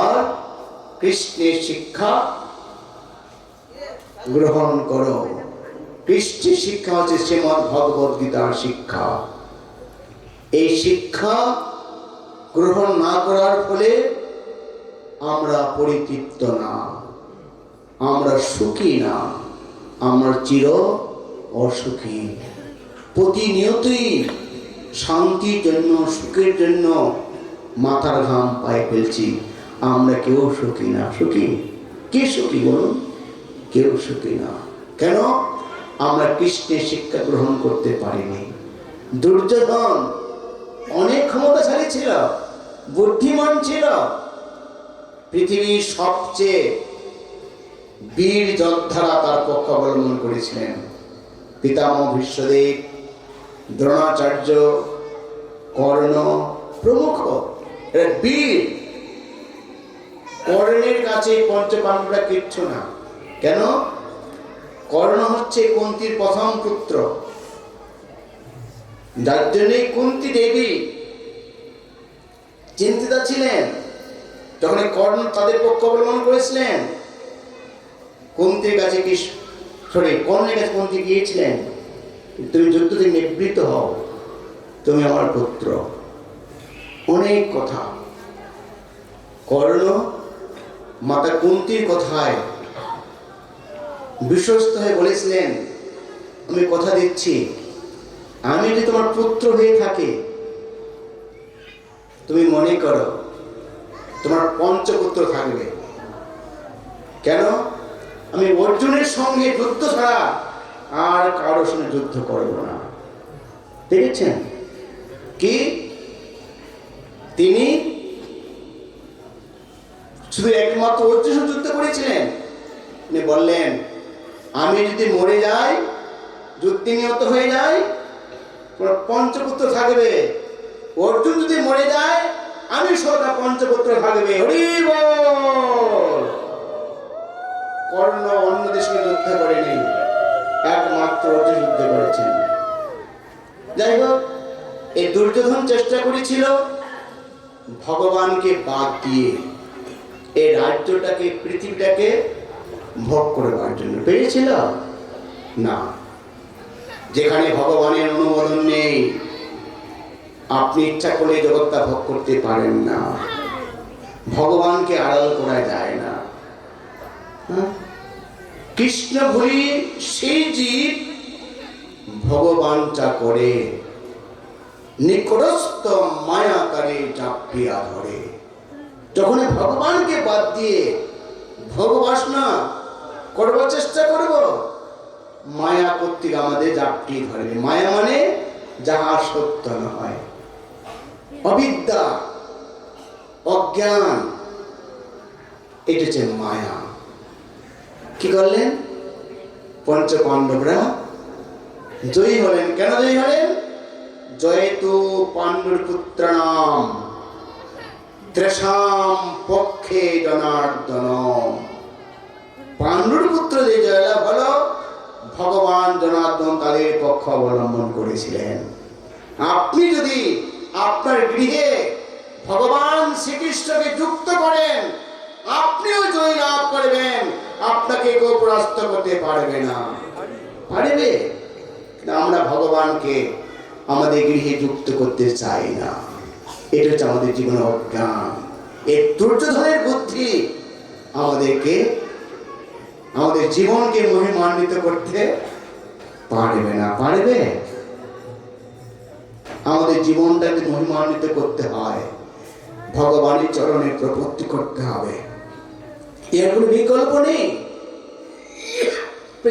আর কৃষ্ণের শিক্ষা গ্রহণ করো। কৃষ্ণের শিক্ষা হচ্ছে শ্রীমদ্ ভগবত গীতার শিক্ষা। এই শিক্ষা গ্রহণ না করার ফলে আমরা পরিতৃপ্ত না, আমরা সুখী না, আমরা চির অসুখী। প্রতিনিয়তই শান্তির জন্য, সুখের জন্য মাথার ঘাম পায়ে ফেলছি, আমরা কেউ সুখী না। সুখী কে? সুখী বলুন? কেউ সুখী না। কেন? আমরা কৃষ্ণের শিক্ষা গ্রহণ করতে পারিনি। দুর্যোধন অনেক ক্ষমতাশালী ছিল, বুদ্ধিমান ছিল, পৃথিবীর সবচেয়ে বীর যোদ্ধারা তার পক্ষ অবলম্বন করেছিলেন। পিতামহ ভীষ্মদেব, দ্রোণাচার্য, কর্ণ প্রমুখ, এরা বীর। কর্ণের কাছে পঞ্চপাণ্ডবরা কিচ্ছু না। কেন? কর্ণ হচ্ছে কুন্তির প্রথম পুত্র, যার জন্য কুন্তি দেবী চিন্তিত ছিলেন। যখন কর্ণ তাদের পক্ষ অবলম্বন করেছিলেন, কুন্তির কাছে কর্ণের কাছে কুন্তি গিয়েছিলেন, তুমি যুদ্ধ থেকে নিবৃত্ত হও, তুমি আমার পুত্র। অনেক কথা। কর্ণ মাতা কুন্তির কথায় বিশ্বস্ত হয়ে বলেছিলেন, আমি কথা দিচ্ছি, আমি যদি তোমার পুত্র হয়ে থাকি, তুমি মনে করো তোমার পঞ্চপুত্র থাকবে। কেন? আমি অর্জুনের সঙ্গে যুদ্ধ ছাড়া আর কারোর সঙ্গে যুদ্ধ করব না। দেখেছেন কি? তিনি শুধু একমাত্র অর্জুন যুদ্ধ করেছিলেন। তিনি বললেন, আমি যদি মরে যাই, যুদ্ধে নিহত হয়ে যাই, পঞ্চপুত্র থাকবে। অর্জুন যদি মরে যায়, আমি সদা পঞ্চপুত্র থাকবে। হরি বল। কর্ণ অন্য দেশে যুদ্ধ করেনি, একমাত্র অর্জুন যুদ্ধ করেছেন। যাই হোক, এই দুর্যোধন চেষ্টা করেছিল ভগবানকে বাদ দিয়ে এই রাজ্যটাকে, পৃথিবীটাকে ভোগ করবার জন্য। পেরেছিল না। যেখানে ভগবানের অনুমোদন নেই, আপনি ইচ্ছা করলে জগৎটা ভোগ করতে পারেন না। ভগবানকে আড়াল করা যায় না। কৃষ্ণ ভুলি সেই জীব ভগবানটা করে, নিকটস্থ মায়াকারে চাপিয়া ধরে। যখন ভগবানকে বাদ দিয়ে ভগবাসনা করবার চেষ্টা করব, মায়া কর্তৃক আমাদের জাপটি ধরবে। মায়া মানে যাহা সত্য নয়, অবিদ্যা, অজ্ঞান, এটা হচ্ছে মায়া। কি করলেন পঞ্চপাণ্ডবরা? জয়ী হলেন। কেন জয়ী হলেন? জয়তু পাণ্ডুর পুত্রাণাম ত্রেষাম পক্ষে জনার্দন। পাণ্ডুর পুত্র যে জয়লাভ হলো, ভগবান জনার্দন তাদের পক্ষ অবলম্বন করেছিলেন। আপনি যদি আপনার গৃহে ভগবান শ্রীকৃষ্ণকে যুক্ত করেন, আপনিও জয় লাভ করবেন। আপনাকে কেউ পরাস্ত করতে পারবে না। পারবে? আমরা ভগবানকে আমাদের গৃহে যুক্ত করতে চাই না। এটা হচ্ছে আমাদের জীবনের অজ্ঞান। এই দুর্যোধনের বুদ্ধি আমাদেরকে, আমাদের জীবনকে মহিমান্বিত করতে পারবে না। পারবে? আমাদের জীবনটাকে মহিমান্বিত করতে হয়, ভগবানের চরণে প্রপত্তি করতে হবে। এর কোনো বিকল্প নেই।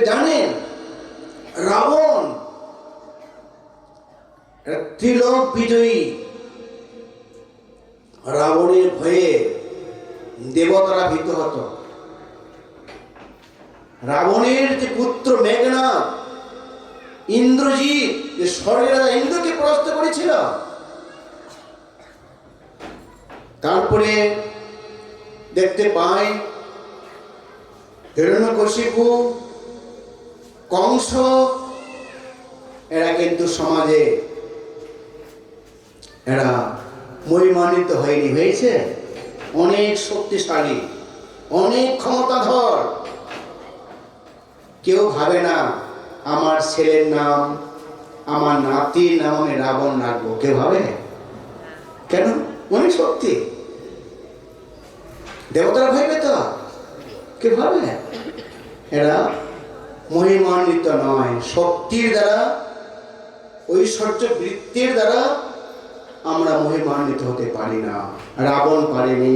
জানেন, রাবণ ত্রিলোক বিজয়ী। রাবণের ভয়ে দেবতারা ভীত হতো। রাবণের যে পুত্র মেঘনাদ, ইন্দ্রজিৎ, যে স্বর্গের রাজা ইন্দ্রকে পরাস্ত করেছিল, তারপরে দেখতে পাই হিরণ্যকশিপু, কংস, এরা কিন্তু সমাজে এরা মহিমান্বিত হয়নি। হয়েছে অনেক শক্তিশালী, অনেক ক্ষমতাধর। কেউ ভাবে না আমার ছেলের নাম, আমার নাতির নাম আমি রাবণ রাখবো। কেউ ভাবে? কেন? অনেক শক্তি। দেবতারা ভাববে তো? কেউ ভাবে? এরা মহিমান্বিত নয়। শক্তির দ্বারা, ঐশ্বর্য বৃত্তির দ্বারা আমরা মহিমান্বিত হতে পারি না। রাবণ পারেনি,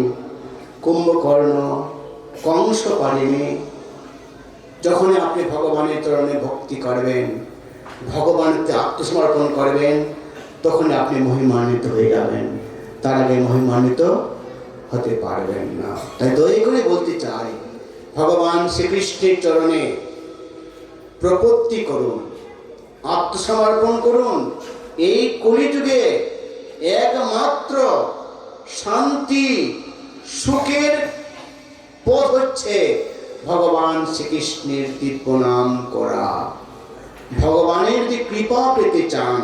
কুম্ভকর্ণ, কংস পারেনি। যখন আপনি ভগবানের চরণে ভক্তি করবেন, ভগবানকে আত্মসমর্পণ করবেন, তখন আপনি মহিমান্বিত হয়ে যাবেন। তার আগে মহিমান্বিত হতে পারবেন না। তাই দয়া করে বলতে চাই, ভগবান শ্রীকৃষ্ণের চরণে প্রপত্তি করুন, আত্মসমর্পণ করুন। এই কলিযুগে একমাত্র শান্তি, সুখের পথ হচ্ছে ভগবান শ্রীকৃষ্ণের দিব্য নাম করা। ভগবানের যে কৃপা পেতে চান,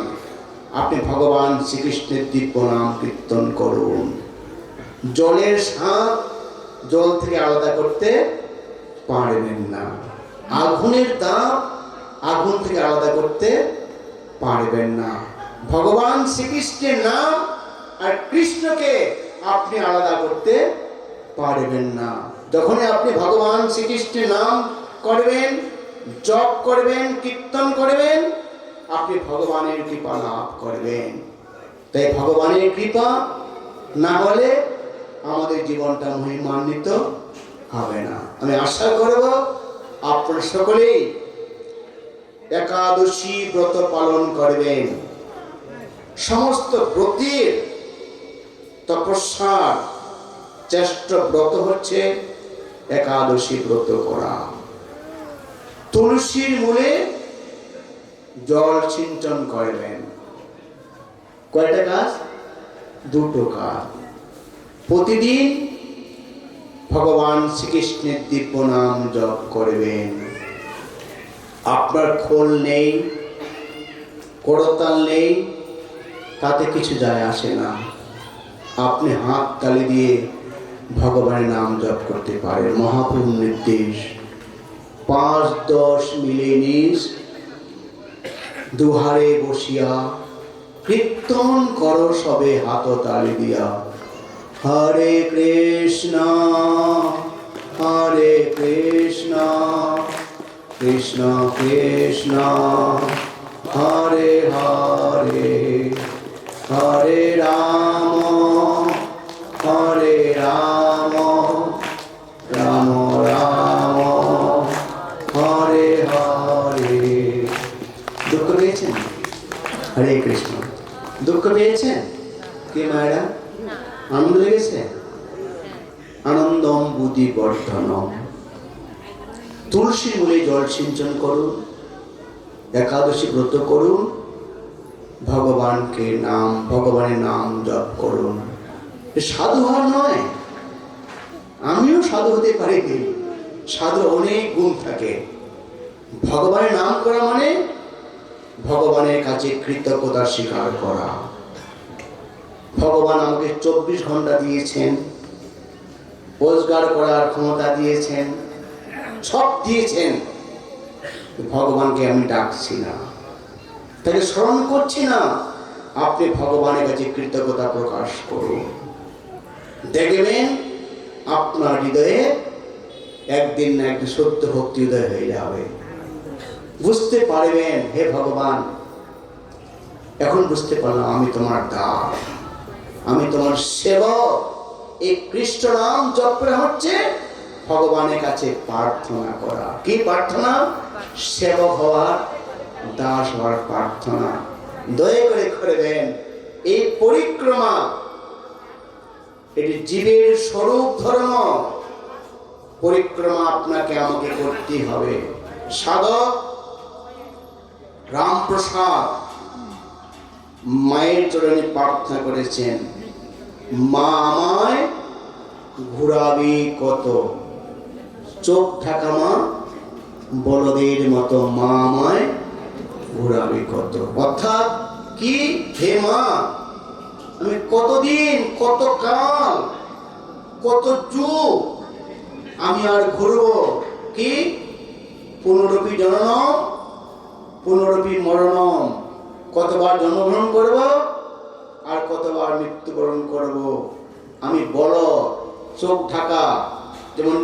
আপনি ভগবান শ্রীকৃষ্ণের দিব্য নাম কীর্তন করুন। জলের স্বাদ জল থেকে আলাদা করতে পারবেন না। আগুনের তাপ আগুন থেকে আলাদা করতে পারবেন না। ভগবান শ্রীকৃষ্ণের নাম আর কৃষ্ণকে আপনি আলাদা করতে পারবেন না। যখনই আপনি ভগবান শ্রীকৃষ্ণের নাম করবেন, জপ করবেন, কীর্তন করবেন, আপনি ভগবানের কৃপা লাভ করবেন। তাই ভগবানের কৃপা না হলে আমাদের জীবনটা মহিমান্বিত হবে না। আমি আশা করব আপনারা সকলেই একাদশী ব্রত পালন করবেন। সমস্ত ব্রতের তপস্যার শ্রেষ্ঠ ব্রত হচ্ছে একাদশী ব্রত করা। তুলসীর মূলে জল সিঞ্চন করবেন। কয়টা কাজ? দুটো কাজ। প্রতিদিন ভগবান শ্রীকৃষ্ণের দিব্য নাম জপ করবেন। আপনার খোল নেই, করতাল নেই, তাতে কিছু যায় আসে না। আপনি হাত তালি দিয়ে ভগবানের নাম জপ করতে পারেন। মহাপ্রভুর নির্দেশ, ৫-১০ মিলে নিজ দুহারে বসিয়া কীর্তন করো সবে হাত তালি দিয়া। হরে কৃষ্ণ হরে কৃষ্ণ কৃষ্ণ কৃষ্ণ হরে হরে হরে রাম হরে রাম রাম রাম হরে হরে। দুঃখ পেয়েছেন? হরে কৃষ্ণ। দুঃখ পেয়েছেন কি মায়েরা? আনন্দ লেগেছে? আনন্দম বুদ্ধি বর্ধনম। তুলসী মূলে জল সিঞ্চন করুন, একাদশী ব্রত করুন, ভগবানের নাম জপ করুন। সাধু হওয়া নয়, আমিও সাধু হতে পারিনি। সাধু অনেক গুণ থাকে। ভগবানের নাম করা মানে ভগবানের কাছে কৃতজ্ঞতা স্বীকার করা। ভগবান আমাকে 24 ঘন্টা দিয়েছেন, রোজগার করার ক্ষমতা দিয়েছেন, সব দিয়েছেন। ভগবানকে আমি ডাকছি না, তাকে স্মরণ করছি না। আপনি ভগবানের কাছে কৃতজ্ঞতা প্রকাশ করুন। দেখবেন আপনার হৃদয়ে একদিন না একদিন সত্য ভক্তি উদয় হয়ে যাবে। বুঝতে পারবেন, হে ভগবান, এখন বুঝতে পারলাম আমি তোমার দাস, আমি তোমার সেবক। এই কৃষ্ণ নাম জপ করা হচ্ছে ভগবানের কাছে প্রার্থনা করা। কি প্রার্থনা? সেবক হওয়ার, দাস হওয়ার প্রার্থনা। দয়া করে করবেন। এই পরিক্রমা এটি জীবের স্বরূপ ধর্ম। পরিক্রমা আপনাকে আমাকে করতেই হবে। সাধক রামপ্রসাদ মায়ের চরণে প্রার্থনা করেছেন, মা আমায় ঘুরাবি কত, চোখ ঢাকা মা বলদের মতো, মা আমায় ঘুরাবি কত। অর্থাৎ কি, হে মা, আমি কতদিন, কত কাল, কত যুগ আমি আর ঘুরবো? কি, পুনরপি জননম পুনরপি মরণম। কতবার জন্মগ্রহণ করব আর কতবার মৃত্যুবরণ করব। আমি বলো, চোখ ঢাকা, যেমন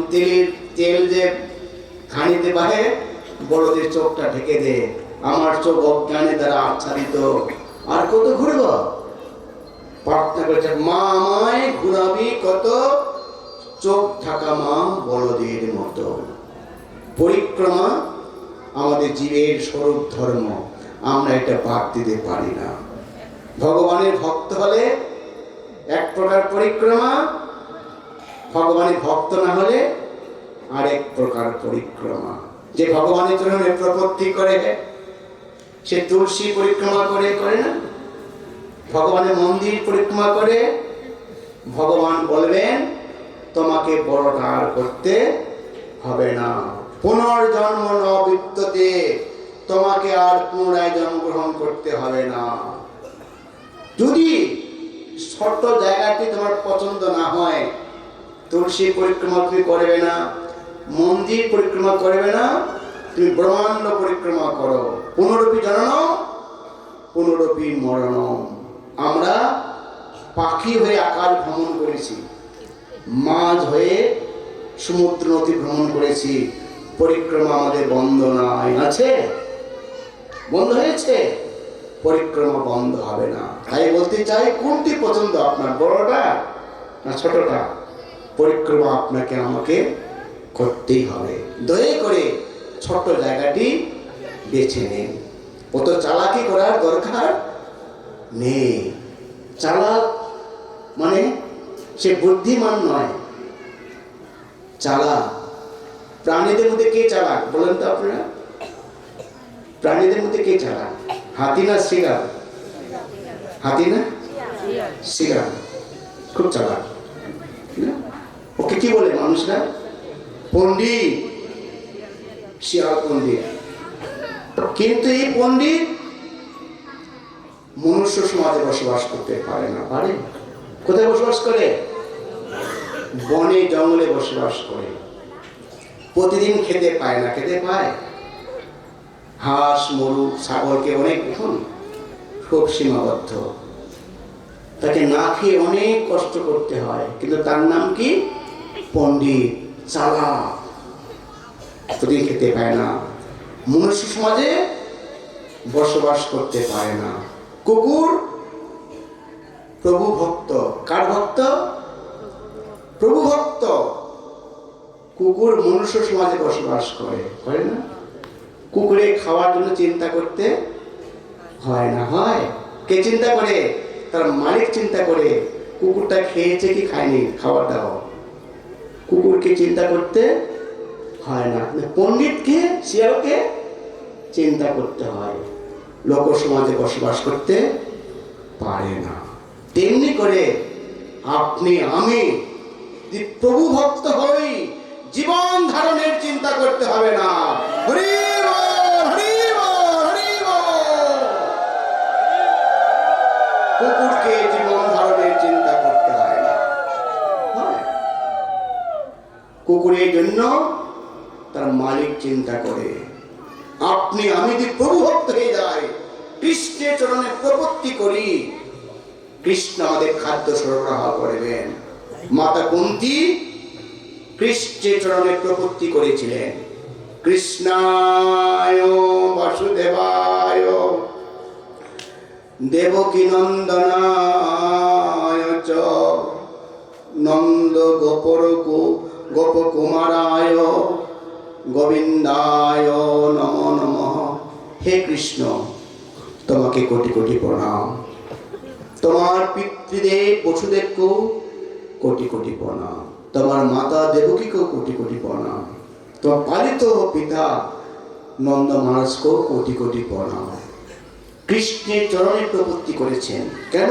তেল যে খানিতে বাহে, বড়দের চোখটা ঢেকে দে। আমার চোখ অজ্ঞানে দ্বারা আচ্ছাদিত, আর কত ঘুরব? প্রার্থনা করেছে, মা আমায় ঘুরাবি কত, চোখ ঢাকা মা বলদের মতো। পরিক্রমা আমাদের জীবের স্বরূপ ধর্ম, আমরা এটা বাদ দিতে পারি না। ভগবানের ভক্ত হলে এক প্রকার পরিক্রমা, ভগবানের ভক্ত না হলে আরেক প্রকার পরিক্রমা। যে ভগবানের চরণে প্রপত্তি করে সে তুলসী পরিক্রমা করে না, ভগবানের মন্দির পরিক্রমা করে। ভগবান বলবেন, তোমাকে বড়টা আর করতে হবে না, পুনর্জন্ম ন বিদ্যতে, তোমাকে আর পুনরায় জন্মগ্রহণ করতে হবে না। যদি ছোট্ট জায়গাটি তোমার পছন্দ না হয়, তুলসী পরিক্রমা তুমি করবে না, মন্দির পরিক্রমা করবে না, তুমি ব্রহ্মাণ্ড পরিক্রমা করো। পুনরপি জননম পুনরপি মরণম। আমরা পাখি হয়ে আকাশ ভ্রমণ করেছি, মাছ হয়ে সমুদ্র নদী ভ্রমণ করেছি। পরিক্রমা আমাদের বন্ধ নাই, আছে? বন্ধ হয়েছে? পরিক্রমা বন্ধ হবে না। তাই বলতে চাই, কোনটি পছন্দ আপনার, বড়টা না ছোটটা? পরিক্রমা আপনাকে আমাকে করতেই হবে। দয়া করে ছোট জায়গাটি বেছে নিন। অত চালাকি করার দরকার নেই। চালাক মানে সে বুদ্ধিমান নয়, চালাক। প্রাণীদের মধ্যে কে চালাক বলেন তো আপনারা? প্রাণীদের মধ্যে কে চালাক? হাতি না শিয়াল? হাতি না শিয়াল খুব চালাক। ওকে কি বলে মানুষরা? পণ্ডিত। শিয়াল পণ্ডিত। কিন্তু এই পণ্ডিত মনুষ্য সমাজে বসবাস করতে পারে না। পারে? কোথায় বসবাস করে? বনে জঙ্গলে বসবাস করে। প্রতিদিন খেতে পায় না। খেতে পায় হাঁস, মোরগ, ছাগলকে অনেক, এখন খুব সীমাবদ্ধ। তাকে না খেয়ে অনেক কষ্ট করতে হয়, কিন্তু তার নাম কি? পণ্ডিত, চালাক। প্রতিদিন খেতে পায় না, মনুষ্য সমাজে বসবাস করতে পারে না। কুকুর প্রভু ভক্ত। কার ভক্ত? প্রভু ভক্ত। কুকুর মনুষ্য সমাজে বসবাস করে, করে না? কুকুরে খাওয়ার জন্য চিন্তা করতে হয় না? হয়। কে চিন্তা করে? তার মালিক চিন্তা করে কুকুরটা খেয়েছে কি খায়নি, খাবার দাও। কুকুরকে চিন্তা করতে হয় না। পণ্ডিতকে, শিয়ালকে চিন্তা করতে হয়। লোক সমাজে বসবাস করতে পারে না। তেমনি করে আপনি আমি যদি প্রভু ভক্ত হই, জীবন ধারণের চিন্তা করতে হবে না। হরি বল, হরি বল, হরি বল। কুকুরকে জীবন ধারণের চিন্তা করতে হয় না। কুকুরের জন্য তার মালিক চিন্তা করে। আপনি আমি যদি প্রভু ভক্ত হয়ে যাই, কৃষ্ণের চরণে প্রপত্তি করি, কৃষ্ণ আমাদের খাদ্য সরবরাহ করবেন। মাতা কুন্তী কৃষ্ণের চরণে প্রপত্তি করেছিলেন, কৃষ্ণায় বাসুদেবায় দেবকী নন্দনায় চ নন্দ গোপকুমারায় গোবিন্দায় নমো নমঃ। হে কৃষ্ণ, তোমাকে কোটি কোটি প্রণাম। তোমার পিতৃদেব বসুদেবকেও কোটি কোটি প্রণাম। তোমার মাতা দেবকীকেও কোটি কোটি প্রণাম। তোমার পালিত পিতা নন্দ মহারাজকেও কোটি কোটি প্রণাম। কৃষ্ণের চরণে প্রপত্তি করেছেন। কেন?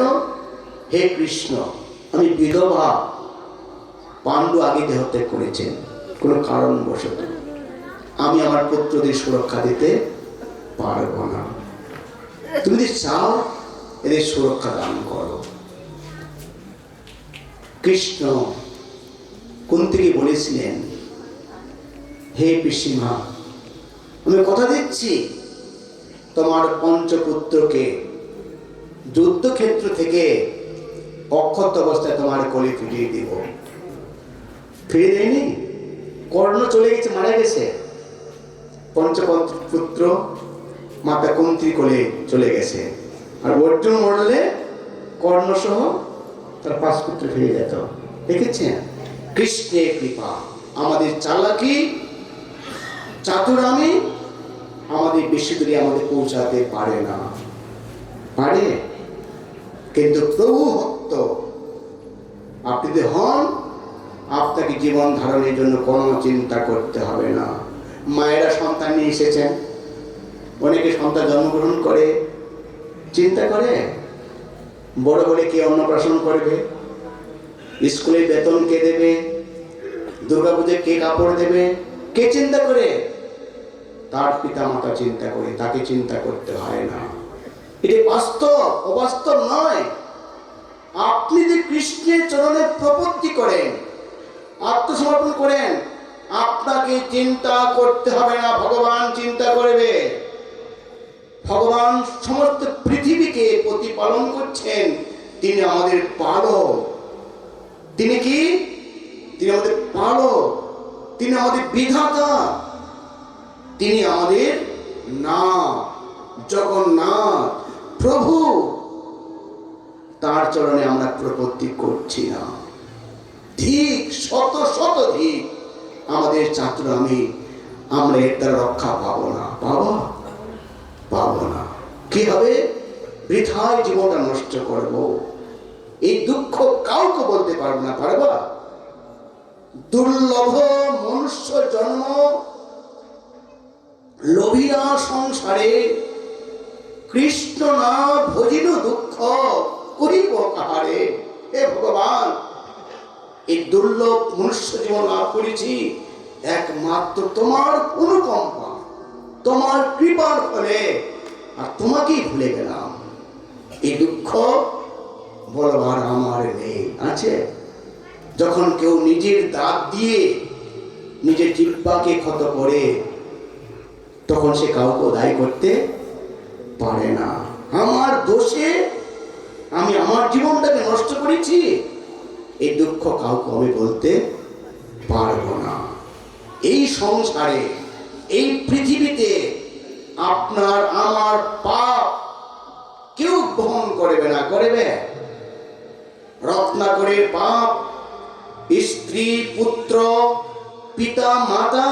হে কৃষ্ণ, আমি বিধবা। পাণ্ডু আগে দেহত্যাগ করেছেন কোনো কারণবশত। আমি আমার পুত্রদের সুরক্ষা দিতে পারবো না। তুমি যদি চাও এদের সুরক্ষা দান করো। কৃষ্ণ কুন্তীকে বলেছিলেন, হে পিসিমা, আমি কথা দিচ্ছি তোমার পঞ্চপুত্রকে যুদ্ধক্ষেত্র থেকে অক্ষত অবস্থায় তোমার কোলে ফিরিয়ে দিব। ফিরে দেয়নি? কর্ণ চলে গেছে, মারা গেছে। পঞ্চপুত্র মাতা কুন্তীর কোলে চলে গেছে। আর অর্জুন মরলে কর্ণ সহ তার 5 পুত্র ফিরে যেত। দেখেছেন? কৃষ্ণের কৃপা। আমাদের চালাকি, চাতুরামি আমাদের বেশি দূরে আমাদের পৌঁছাতে পারে না। পারে? কিন্তু প্রভু ভক্ত আপনি যদি হন, আপনাকে জীবন ধারণের জন্য কোনো চিন্তা করতে হবে না। মায়েরা সন্তান নিয়ে এসেছেন, অনেকে সন্তান জন্মগ্রহণ করে, চিন্তা করে বড় বড় কে অন্নপ্রাশন করবে, স্কুলে বেতন কে দেবে, দুর্গাপূজায় কে কাপড় দেবে, কে চিন্তা করে? তার পিতা মাতা চিন্তা করে। তাকে চিন্তা করতে হয় না। এটি বাস্তব, অবাস্তব নয়। আপনি যদি কৃষ্ণের চরণে প্রপত্তি করেন, আত্মসমর্পণ করেন, আপনাকে চিন্তা করতে হবে না, ভগবান চিন্তা করবে। ভগবান সমস্ত পৃথিবীকে প্রতিপালন করছেন। তিনি আমাদের পালক। তিনি কি? তিনি আমাদের পালক, তিনি আমাদের বিধাতা, তিনি আমাদের নাথ, জগন্নাথ প্রভু। তার চরণে আমরা প্রপত্তি করছি না। ঠিক শত শত ঠিক আমাদের চাতুরামি, আমরা এর দ্বারা রক্ষা পাবো না। পাবো না। কি হবে? বৃথায় জীবনটা নষ্ট করব। এই দুঃখ কাউকে বলতে পারবো না, পারবা? দুর্লভ মনুষ্য জন্ম, লোভিনা সংসারে, কৃষ্ণ না ভজিল দুঃখ করিব কাহারে। হে ভগবান, এই দুর্লভ মনুষ্য জীবন লাভ করেছি একমাত্র তোমার অনুকম্পা, তোমার কৃপার ফলে, আর তোমাকেই ভুলে গেলাম। এই দুঃখ বলবার আমার নেই। আছে যখন কেউ নিজের দাঁত দিয়ে নিজের জিহ্বাকে ক্ষত করে, তখন সে কাউকে দায়ী করতে পারে না। আমার দোষে আমি আমার জীবনটাকে নষ্ট করেছি, এই দুঃখ কাউকে আমি বলতে পারবো না। এই সংসারে, এই পৃথিবীতে আপনার আমার পাপ কেউ বহন করবে না। করবে? রত্নাকরের পাপ স্ত্রী, পুত্র, পিতা, মাতা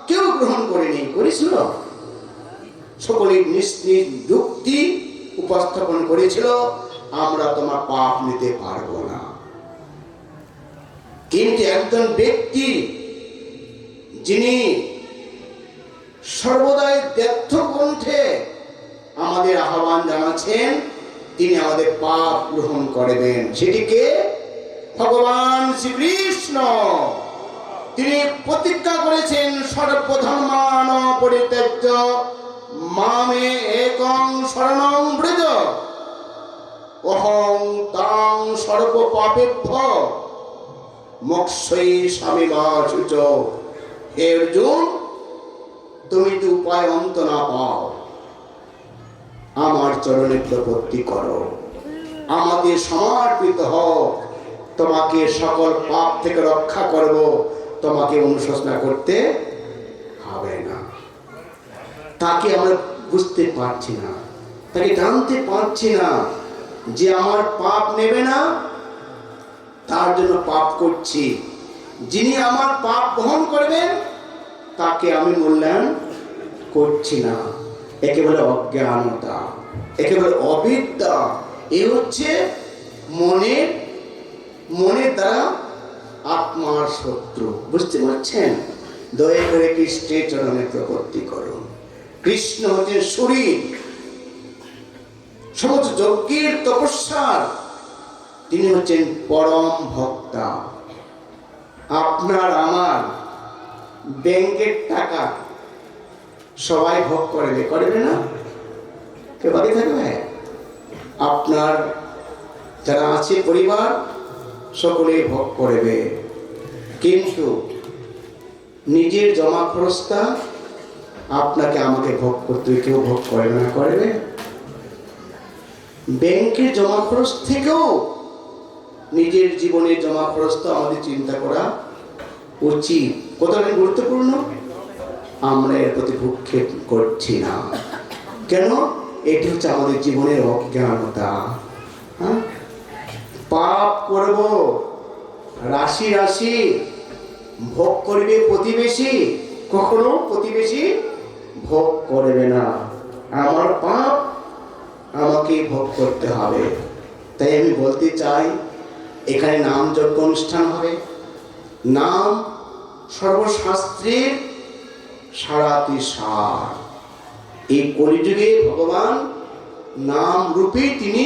কেউ গ্রহণ করেনি, করেছিল? সকলে নিজ নিজ যুক্তি উপস্থাপন করেছিল, আমরা তোমার পাপ নিতে পারবো না। কিন্তু একজন ব্যক্তি যিনি সর্বদাই ব্যর্থ কণ্ঠে আমাদের আহ্বান জানাচ্ছেন, তিনি আমাদের পাপ গ্রহণ করবেন। সেটিকে ভগবান শ্রীকৃষ্ণ তিনি প্রতিজ্ঞা করেছেন, সর্বধর্মান পরিত্যাজ্য মামে একং শরণং ব্রজ অহং তাং সর্ব পাপেভ্যো মোক্ষয়িষ্যামিমাশুচ। হে অর্জুন, তুমি যদি উপায় অন্ত না পাও, আমার চরণে প্রপত্তি করো, আমাকে সমর্পিত হও, তোমাকে সকল পাপ থেকে রক্ষা করব, তোমাকে অনুশোচনা করতে হবে না। তাকে আমরা বুঝতে পারছি না, তাকে জানতে পারছি না যে আমার পাপ নেবে না, তার জন্য পাপ করছি। যিনি আমার পাপ বহন করবেন তাকে আমি মূল্যায়ন করছি না। একে বলে অজ্ঞানতা, একে বলে অবিদ্যা। এ হচ্ছে মনের দ্বারা আত্মার শত্রু। বুঝতে পারছেন? দয়া করে কৃষ্ণের চরণে প্রপত্তি করুন। কৃষ্ণ হচ্ছেন শরীর, সমস্ত যজ্ঞের তপস্যার তিনি হচ্ছেন পরম ভক্তা। আপনার আমার ব্যাংকের টাকা সবাই ভোগ করবে, করবে না? কেউ বাকি থাকবে? আপনার যারা আছে পরিবার সকলে ভোগ করবে, কিন্তু নিজের জমা খরচটা আপনাকে আমাকে ভোগ করতে কেউ ভোগ করবে না? করবে? ব্যাংকের জমা খরচ থেকেও নিজের জীবনের জমা খরচটা আমাদের চিন্তা করা উচিত। কতটা গুরুত্বপূর্ণ, আমরা এর প্রতি ভূক্ষেপ করছি না কেন? এটি হচ্ছে আমাদের জীবনের অজ্ঞানতা। পাপ করব রাশি রাশি, ভোগ করবে প্রতিবেশী, কখনো প্রতিবেশী ভোগ করবে না। আমার পাপ আমাকে ভোগ করতে হবে। তাই আমি বলতে চাই, এখানে নাম যজ্ঞ অনুষ্ঠান হবে। নাম সর্বশাস্ত্রের সারাতি সার। এই কলিযুগে ভগবান নাম রূপে তিনি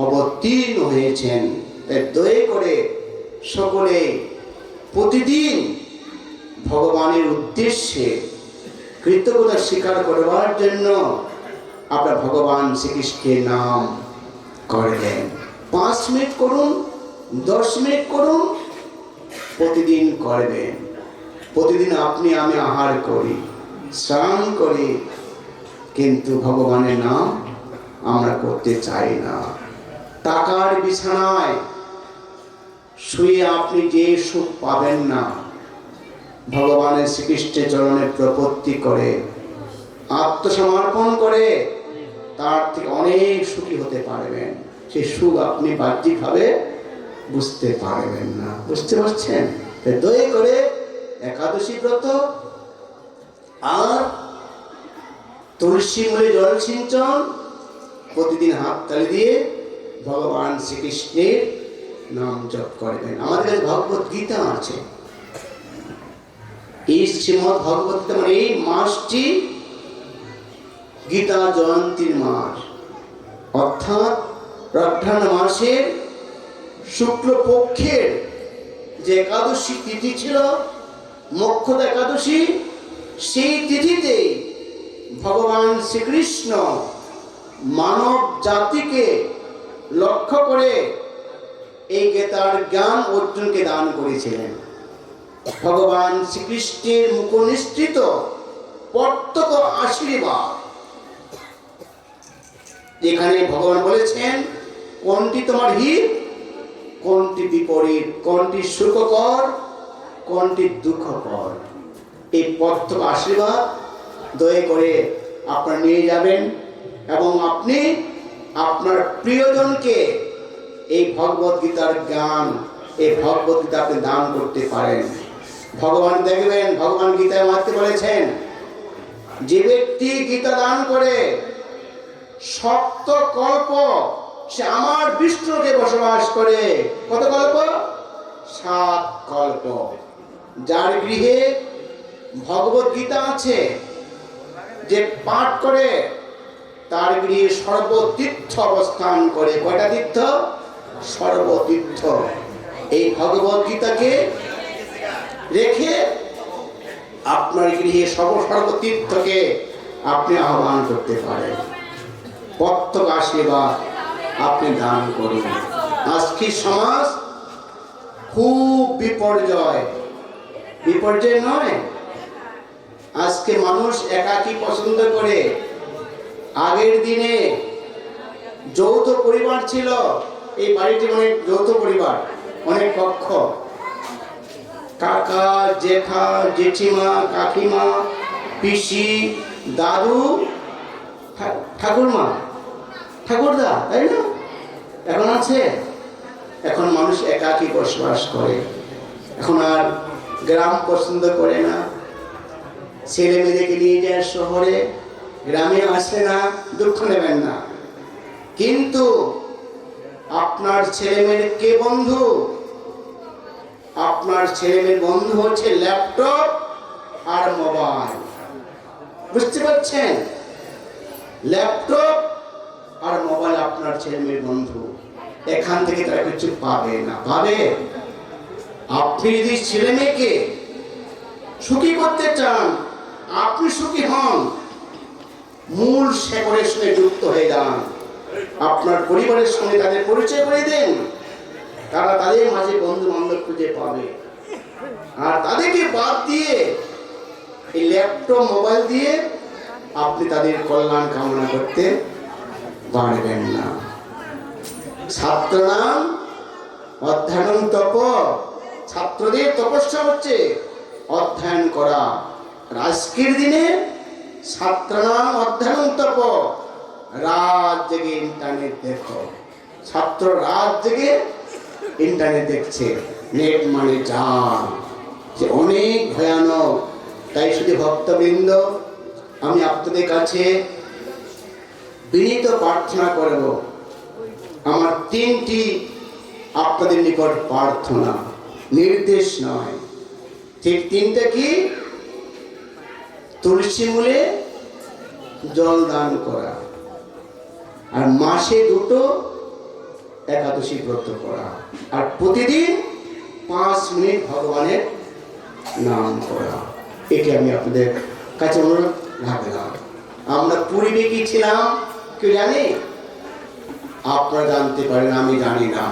অবতীর্ণ হয়েছেন। তাই দয়া করে সকলে প্রতিদিন ভগবানের উদ্দেশ্যে কৃতজ্ঞতা স্বীকার করবার জন্য আপনার ভগবান শ্রীকৃষ্ণের নাম করবেন। 5 মিনিট করুন, 10 মিনিট করুন, প্রতিদিন করবেন। প্রতিদিন আপনি আমি আহার করি, স্নান করি, কিন্তু ভগবানের নাম আমরা করতে চাই না। টাকার বিছানায় শুয়ে আপনি যে সুখ পাবেন না, ভগবানের শ্রীকৃষ্ণের চরণে প্রপত্তি করে আত্মসমর্পণ করে তার থেকে অনেক সুখী হতে পারবেন। সেই সুখ আপনি বাহ্যিকভাবে বুঝতে পারবেন না। বুঝতে পারছেন? দয়া করে একাদশী ব্রত আর তুলসী মূলে জল সিঞ্চন, প্রতিদিন হাততালি দিয়ে ভগবান শ্রীকৃষ্ণের নাম জপ করবেন। আমাদের কাছে ভগবত গীতা আছে। এই শ্রীমদ ভগবত গীতা মানে এই মাসটি গীতা জয়ন্তীর মাস, অর্থাৎ অঘ্রাণ মাসের শুক্লপক্ষের যে একাদশী তিথি ছিল, মোক্ষদা একাদশী, সেই তিথিতে ভগবান শ্রীকৃষ্ণ মানব জাতিকে লক্ষ্য করে এই গীতার জ্ঞান অর্জুনকে দান করেছিলেন। ভগবান শ্রীকৃষ্ণের মুখনিসৃত প্রত্যক্ষ আশীর্বাদ। এখানে ভগবান বলেছেন কোনটি তোমার হিত, কোনটি বিপরীত, কোনটি সুখকর, কোনটি দুঃখকর। এই প্রত্যক্ষ আশীর্বাদ দয়া করে আপনারা নিয়ে যাবেন এবং আপনি আপনার প্রিয়জনকে এই ভগবত গীতার জ্ঞান, এই ভগবত গীতা আপনি দান করতে পারেন। ভগবান দেখবেন, ভগবান গীতায় মাত্র বলেছেন যে ব্যক্তি গীতা দান করে 7 কল্প সে আমার বিষ্ণুকে বসবাস করে। কত কল্প? 7 কল্প। যার গৃহে ভগবত গীতা আছে, যে পাঠ করে, তার গৃহে সর্বতীর্থ অবস্থান করে। কয়টা তীর্থ? সর্বতীর্থ। এই ভগবত গীতাকে রেখে আপনার গৃহে সর্বতীর্থকে আপনি আহ্বান করতে পারেন। প্রত্যক্ষ আশীর্বাদ আপনি দান করুন। আজকে সমাজ খুব বিপর্যয়, বিপর্যয় নয়, আজকে মানুষ একাকী পছন্দ করে। আগের দিনে যৌথ পরিবার ছিল, এই বাড়িটি অনেক যৌথ পরিবার, অনেক কক্ষ, কাকা, জেঠা, জেঠিমা, কাকিমা, পিসি, দাদু, ঠাকুরমা, ঠাকুরদা, তাই না? এখন আছে? এখন মানুষ একাকী বসবাস করে। এখন আর গ্রাম পছন্দ করে না, ছেলে মেয়েদেরকে নিয়ে যায় শহরে, গ্রামে আসে না, দুঃখ নেবেন না। কিন্তু আপনার ছেলে মেয়ের কে বন্ধু? আপনার ছেলে মেয়ের বন্ধু হচ্ছে ল্যাপটপ আর মোবাইল। বুঝতে পারছেন? ল্যাপটপ আর মোবাইল আপনার ছেলে মেয়ের বন্ধু। এখান থেকে তারা কিছু পাবে না। পাবে? আপনি যদি ছেলে মেয়েকে সুখী করতে চান, আপনি সুখী হন, মূল শেকড়ের সঙ্গে যুক্ত হয়ে যান। আপনার পরিবারের সঙ্গে তাদের পরিচয় করে দেন, তারা তাদের মাঝে বন্ধু বান্ধব খুঁজে পাবে। আর তাদেরকে বাদ দিয়ে এই ল্যাপটপ মোবাইল দিয়ে আপনি তাদের কল্যাণ কামনা করতে পারবেন না। ছাত্রনাম অধ্যয়ন তপ, ছাত্রদের তপস্যা হচ্ছে অধ্যয়ন করা। আজকের দিনে ছাত্রনাম অধ্যয়ন তপ, রাত জেগে ইন্টারনেট দেখো। ছাত্র রাত জেগে ইন্টারনেট দেখছে। নেট মানে জাল, যে অনেক ভয়ানক। তাই শুধু ভক্তবৃন্দ, আমি আপনাদের কাছে বিনীত প্রার্থনা করব। আমার 3টি আপনাদের নিকট প্রার্থনা, নির্দেশ নয়। ঠিক 3টা কি? তুলসী মূলে জল দান করা, আর মাসে 2 একাদশী ব্রত করা, আর প্রতিদিন 5 মিনিট ভগবানের নাম করা। এটি আমি আপনাদের কাছে অনুরোধ রাখলাম। আমরা পূর্বে কি ছিলাম কেউ জানি? আপনারা জানতে পারেন, আমি জানি না।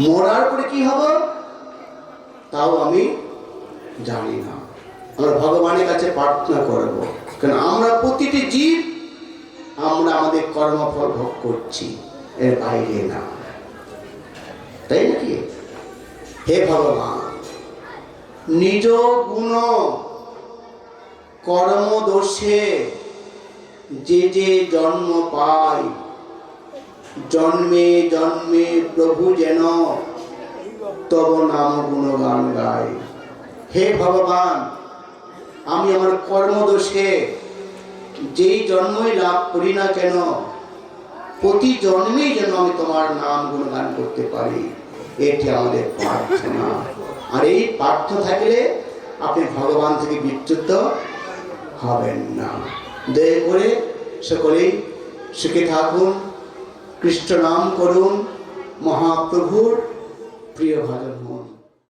মরার পরে কি হবে তাও আমি জানি না। আমরা ভগবানের কাছে প্রার্থনা করব, কারণ আমরা প্রতিটি জীব, আমরা আমাদের কর্মফল ভোগ করছি, এর বাইরে না। তাই নাকি? হে ভগবান, নিজ গুণ কর্ম দোষে যে যে জন্ম পায়, জন্মে জন্মে প্রভু যেন তব নাম গুণগান গায়। হে ভগবান, আমি আমার কর্মদোষে যেই জন্মই লাভ করি না কেন, প্রতি জন্মেই যেন আমি তোমার নাম গুণগান করতে পারি, এটি আমাদের প্রার্থনা। আর এই প্রার্থনা থাকলে আপনি ভগবান থেকে বিচ্যুত হবেন না। দয়া করে সকলেই সুখে থাকুন, কৃষ্ণ নাম করুন, মহাপ্রভুর প্রিয় ভাজন হন।